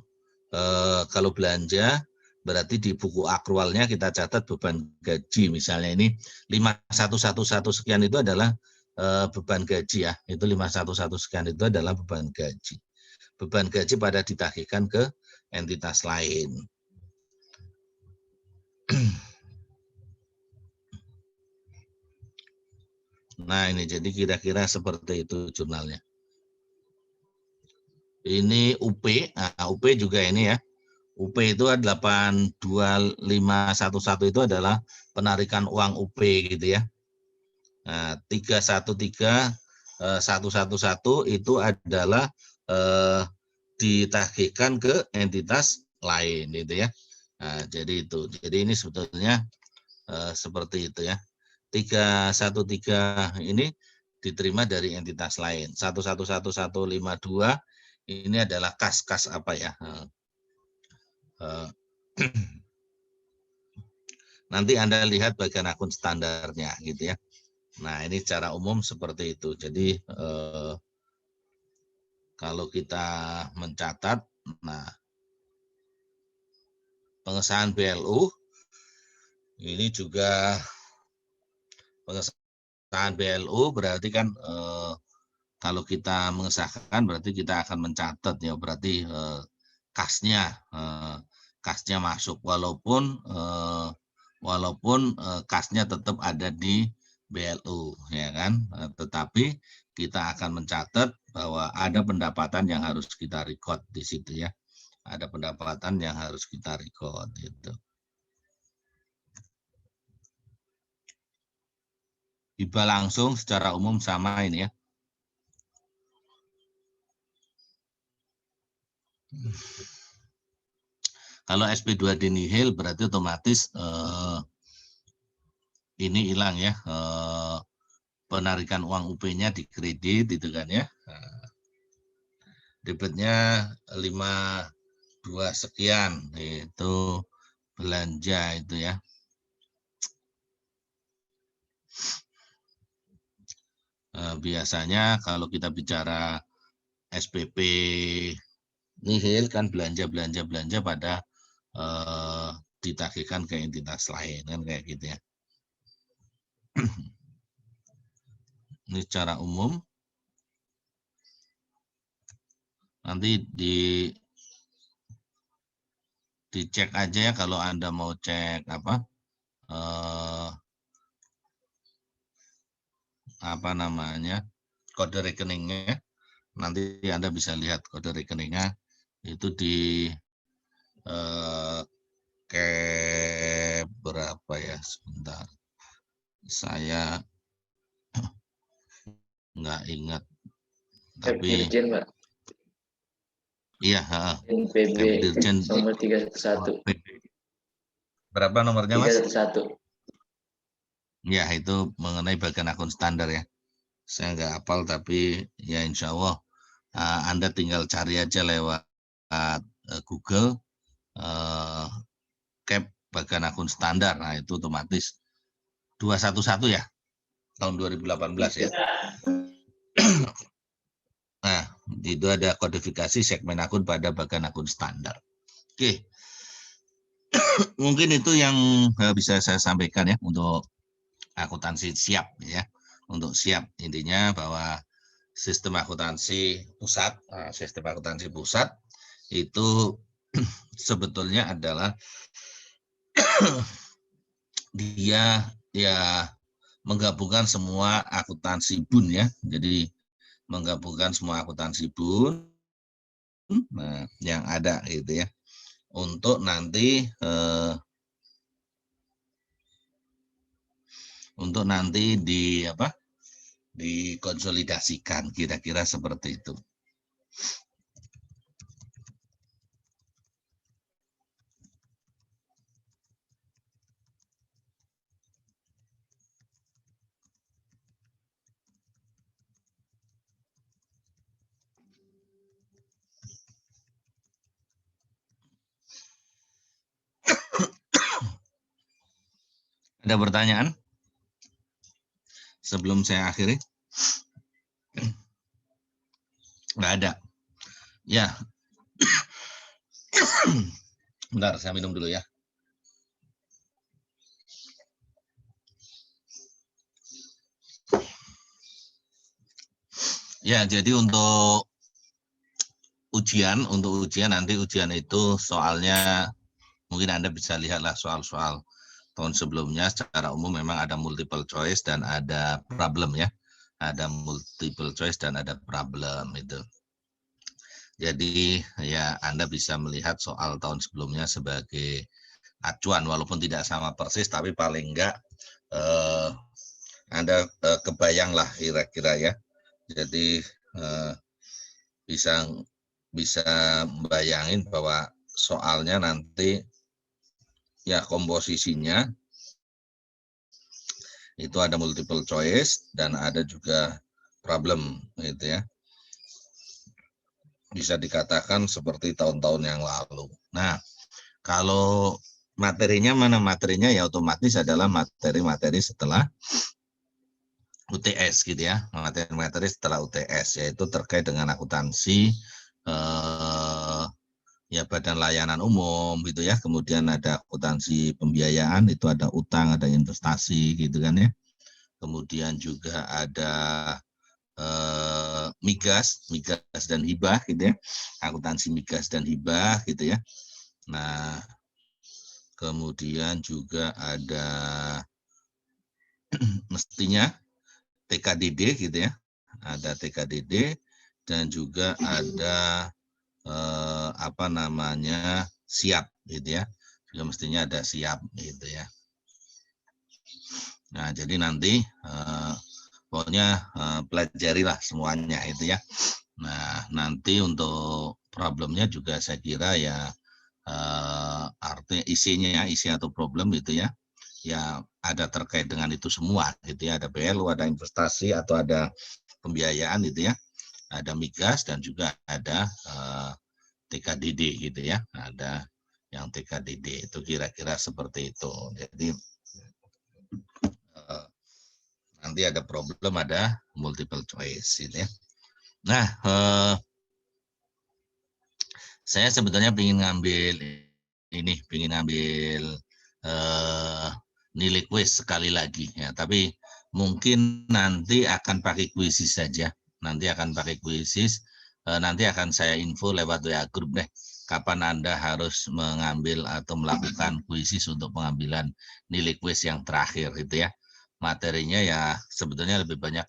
kalau belanja, berarti di buku akrualnya kita catat beban gaji. Misalnya ini 5111 sekian itu adalah beban gaji ya. Itu 5111 sekian itu adalah beban gaji. Beban gaji pada ditagihkan ke entitas lain. Nah ini jadi kira-kira seperti itu jurnalnya. Ini UP, nah UP juga ini ya. UP itu 82511 itu adalah penarikan uang UP gitu ya. Nah 313111 itu adalah ditagihkan ke entitas lain gitu ya. Nah, jadi itu. Jadi ini sebetulnya seperti itu ya. 313 ini diterima dari entitas lain. 111152 ini adalah kas apa ya? Nanti Anda lihat bagian akun standarnya gitu ya. Nah, ini secara umum seperti itu. Jadi kalau kita mencatat, nah pengesahan BLU ini juga pengesahan BLU berarti kan kalau kita mengesahkan berarti kita akan mencatat ya, berarti kasnya masuk, walaupun walaupun kasnya tetap ada di BLU, ya kan? Tetapi kita akan mencatat bahwa ada pendapatan yang harus kita record di situ ya. Ada pendapatan yang harus kita record itu. Hibah langsung secara umum sama ini ya. Kalau SP2 nihil berarti otomatis ini hilang ya. Penarikan uang UP-nya dikredit itu kan ya. Debitnya 52 sekian itu belanja itu ya. Biasanya kalau kita bicara SPP nihil kan belanja pada ditagihkan ke entitas lain kan kayak gitu ya. Ini secara umum. Nanti dicek aja ya kalau Anda mau cek apa namanya kode rekeningnya. Nanti Anda bisa lihat kode rekeningnya itu di kayak berapa ya, sebentar. Saya nggak ingat. Tapi Dirjen, Pak. Iya, NPB Dirjen nomor 311. Berapa nomornya, Mas? 311. Ya, itu mengenai bagian akun standar ya. Saya nggak hafal, tapi ya insya Allah Anda tinggal cari aja lewat Google cap bagian akun standar. Nah, itu otomatis 211 ya, tahun 2018 ya. Nah, itu ada kodifikasi segmen akun pada bagian akun standar. Oke. Mungkin itu yang bisa saya sampaikan ya untuk akuntansi siap ya. Untuk siap intinya bahwa sistem akuntansi pusat itu sebetulnya adalah dia ya menggabungkan semua akuntansi bun ya. Jadi menggabungkan semua akuntansi bun yang ada gitu ya. Untuk nanti dikonsolidasikan kira-kira seperti itu. Ada pertanyaan sebelum saya akhiri? Nggak ada. Ya. Bentar, saya minum dulu ya. Ya, jadi untuk ujian nanti ujian itu soalnya mungkin Anda bisa lihatlah soal-soal tahun sebelumnya. Secara umum memang ada multiple choice dan ada problem ya. Ada multiple choice dan ada problem itu. Jadi ya Anda bisa melihat soal tahun sebelumnya sebagai acuan walaupun tidak sama persis, tapi paling enggak Anda kebayang lah kira-kira ya. Jadi bisa membayangin bahwa soalnya nanti ya komposisinya itu ada multiple choice dan ada juga problem gitu ya. Bisa dikatakan seperti tahun-tahun yang lalu. Nah, kalau materinya mana materinya ya otomatis adalah materi-materi setelah UTS gitu ya, materi-materi setelah UTS yaitu terkait dengan akuntansi, ya badan layanan umum gitu ya, kemudian ada akuntansi pembiayaan itu ada utang, ada investasi gitu kan ya, kemudian juga ada migas dan hibah gitu ya, akuntansi migas dan hibah gitu ya. Nah, kemudian juga ada mestinya TKDD gitu ya, ada TKDD dan juga ada apa namanya siap gitu ya, juga mestinya ada siap gitu ya. Nah jadi nanti pokoknya pelajarilah semuanya itu ya. Nah nanti untuk problemnya juga saya kira ya artinya isi atau problem gitu ya, ya ada terkait dengan itu semua gitu ya, ada BLU, ada investasi atau ada pembiayaan gitu ya, ada migas dan juga ada TKDD gitu ya, ada yang TKDD itu kira-kira seperti itu. Jadi nanti ada problem, ada multiple choice gitu ya. Nah, saya sebetulnya ingin ngambil nilai kuis sekali lagi ya, tapi mungkin nanti akan pakai kuisis saja. Nanti akan pakai kuisis, nanti akan saya info lewat WA grup deh, kapan Anda harus mengambil atau melakukan kuisis untuk pengambilan nilai kuis yang terakhir gitu ya. Materinya ya sebetulnya lebih banyak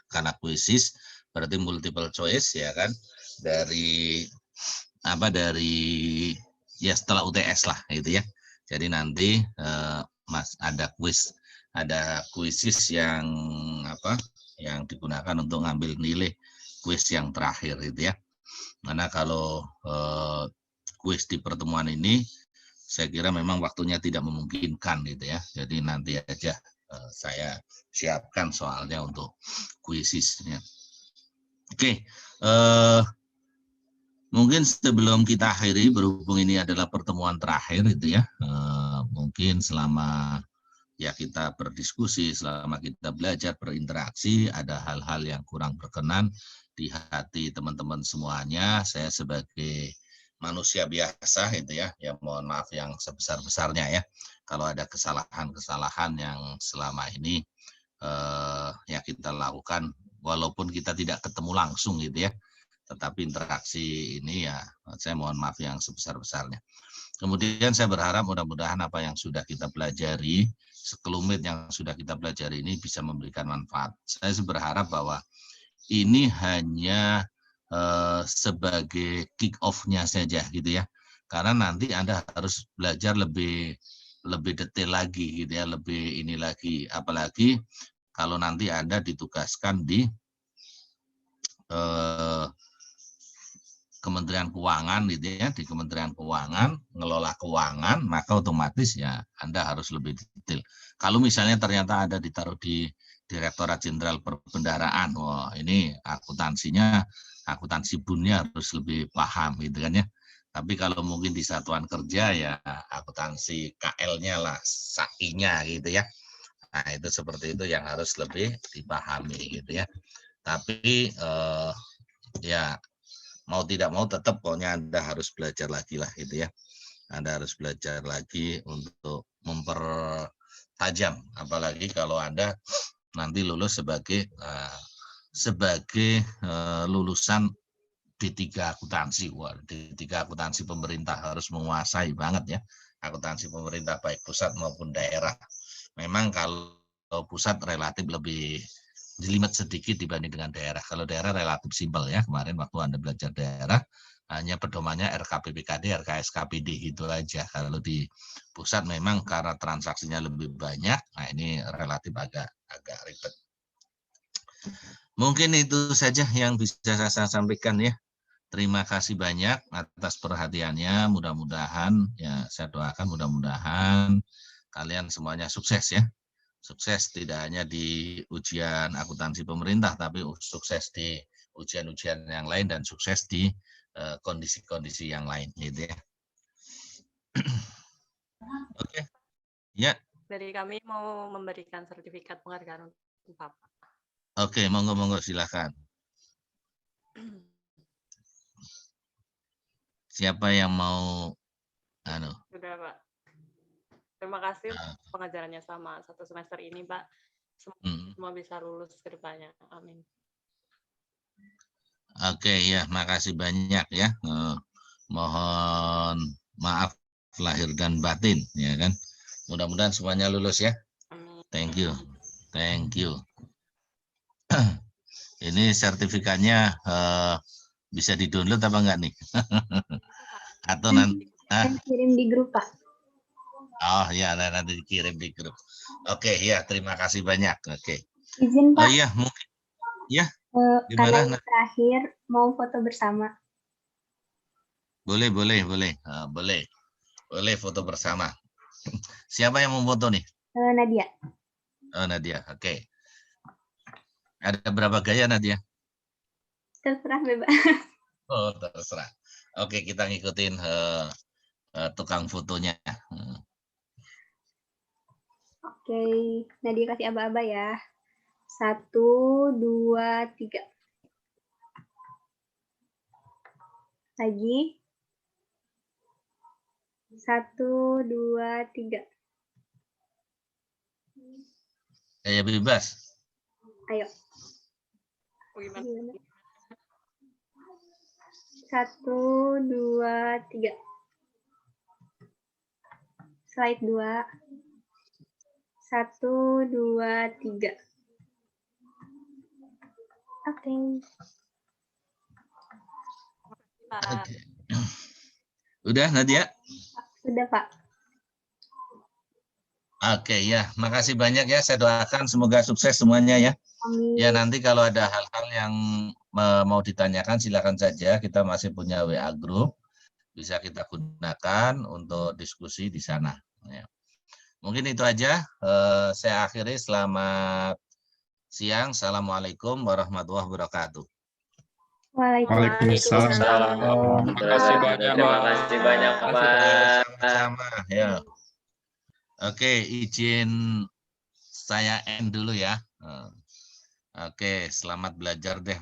karena kuisis, berarti multiple choice ya kan, dari ya setelah UTS lah gitu ya. Jadi nanti Mas ada kuisis yang digunakan untuk ngambil nilai kuis yang terakhir gitu ya. Karena kalau kuis di pertemuan ini saya kira memang waktunya tidak memungkinkan gitu ya. Jadi nanti aja saya siapkan soalnya untuk kuisisnya. Oke. Mungkin sebelum kita akhiri, berhubung ini adalah pertemuan terakhir itu ya, mungkin selama ya kita berdiskusi, selama kita belajar berinteraksi, ada hal-hal yang kurang berkenan di hati teman-teman semuanya. Saya sebagai manusia biasa itu ya, ya mohon maaf yang sebesar-besarnya ya, kalau ada kesalahan-kesalahan yang selama ini ya kita lakukan, walaupun kita tidak ketemu langsung gitu ya. Tetapi interaksi ini ya saya mohon maaf yang sebesar-besarnya. Kemudian saya berharap mudah-mudahan apa yang sudah kita pelajari, sekelumit yang sudah kita pelajari ini bisa memberikan manfaat. Saya berharap bahwa ini hanya sebagai kick off-nya saja gitu ya. Karena nanti Anda harus belajar lebih detail lagi gitu ya, lebih ini lagi, apalagi kalau nanti Anda ditugaskan di Kementerian Keuangan gitu ya, di Kementerian Keuangan ngelola keuangan, maka otomatis ya Anda harus lebih detail. Kalau misalnya ternyata ada ditaruh di Direktorat Jenderal Perbendaharaan, wah ini akuntansi bunnya harus lebih paham gitu kan ya. Tapi kalau mungkin di satuan kerja ya akuntansi KL-nya lah, SAI-nya gitu ya. Nah itu seperti itu yang harus lebih dipahami gitu ya. Tapi ya mau tidak mau tetap pokoknya Anda harus belajar lagi lah gitu ya. Anda harus belajar lagi untuk mempertajam, apalagi kalau Anda nanti lulus sebagai lulusan D3 akuntansi. Wah, D3 akuntansi pemerintah harus menguasai banget ya. Akuntansi pemerintah baik pusat maupun daerah. Memang kalau pusat relatif lebih jelimet sedikit dibanding dengan daerah. Kalau daerah relatif simpel ya. Kemarin waktu Anda belajar daerah, hanya pedomannya RKPPKD, RKSKPD gitu aja. Kalau di pusat memang karena transaksinya lebih banyak, nah ini relatif agak ribet. Mungkin itu saja yang bisa saya sampaikan ya. Terima kasih banyak atas perhatiannya. Mudah-mudahan ya saya doakan mudah-mudahan kalian semuanya sukses ya. Sukses tidak hanya di ujian akuntansi pemerintah, tapi sukses di ujian-ujian yang lain dan sukses di kondisi-kondisi yang lain gitu ya. Oke. Ya. Dari kami mau memberikan sertifikat penghargaan untuk Bapak. Oke, monggo silakan. Siapa yang mau Sudah, Pak. Terima kasih pengajarannya selama 1 semester ini, Pak. Semua bisa lulus ke depannya. Amin. Oke, ya, makasih banyak ya. Mohon maaf lahir dan batin, ya kan. Mudah-mudahan semuanya lulus ya. Amin. Thank you. Thank you. Ini sertifikatnya bisa di-download apa enggak nih? Atau nanti Saya kirim di grup, Pak. oh ya, nanti dikirim di grup. Oke, ya, terima kasih banyak. Oke. Izin, Oh Pak. iya, mungkin ya. Karena Gimana? terakhir mau foto bersama. Boleh. Boleh foto bersama. Siapa yang mau foto nih? Nadia. Oh, Nadia. Oke. Ada berapa gaya Nadia? Terserah bebas. Oh, terserah. Oke, kita ngikutin tukang fotonya. Oke, Nadia kasih aba-aba ya. 1, 2, 3. Lagi. 1, 2, 3. Gaya bebas. Ayo. Oh, gimana? Gimana? 1, 2, 3. Slide 2. 1, 2, 3. Oke. Pak. Oke. Udah Nadia? Sudah, Pak. Oke ya, makasih banyak ya. Saya doakan semoga sukses semuanya ya. Amin. Ya nanti kalau ada hal-hal yang mau ditanyakan silakan saja. Kita masih punya WA group, bisa kita gunakan untuk diskusi di sana. Ya. Mungkin itu aja. Saya akhiri. Selamat siang. Assalamualaikum warahmatullahi wabarakatuh. Waalaikumsalam. Terima kasih banyak, Pak. Sama-sama. Ya. Oke, izin saya end dulu ya. Oke, selamat belajar deh.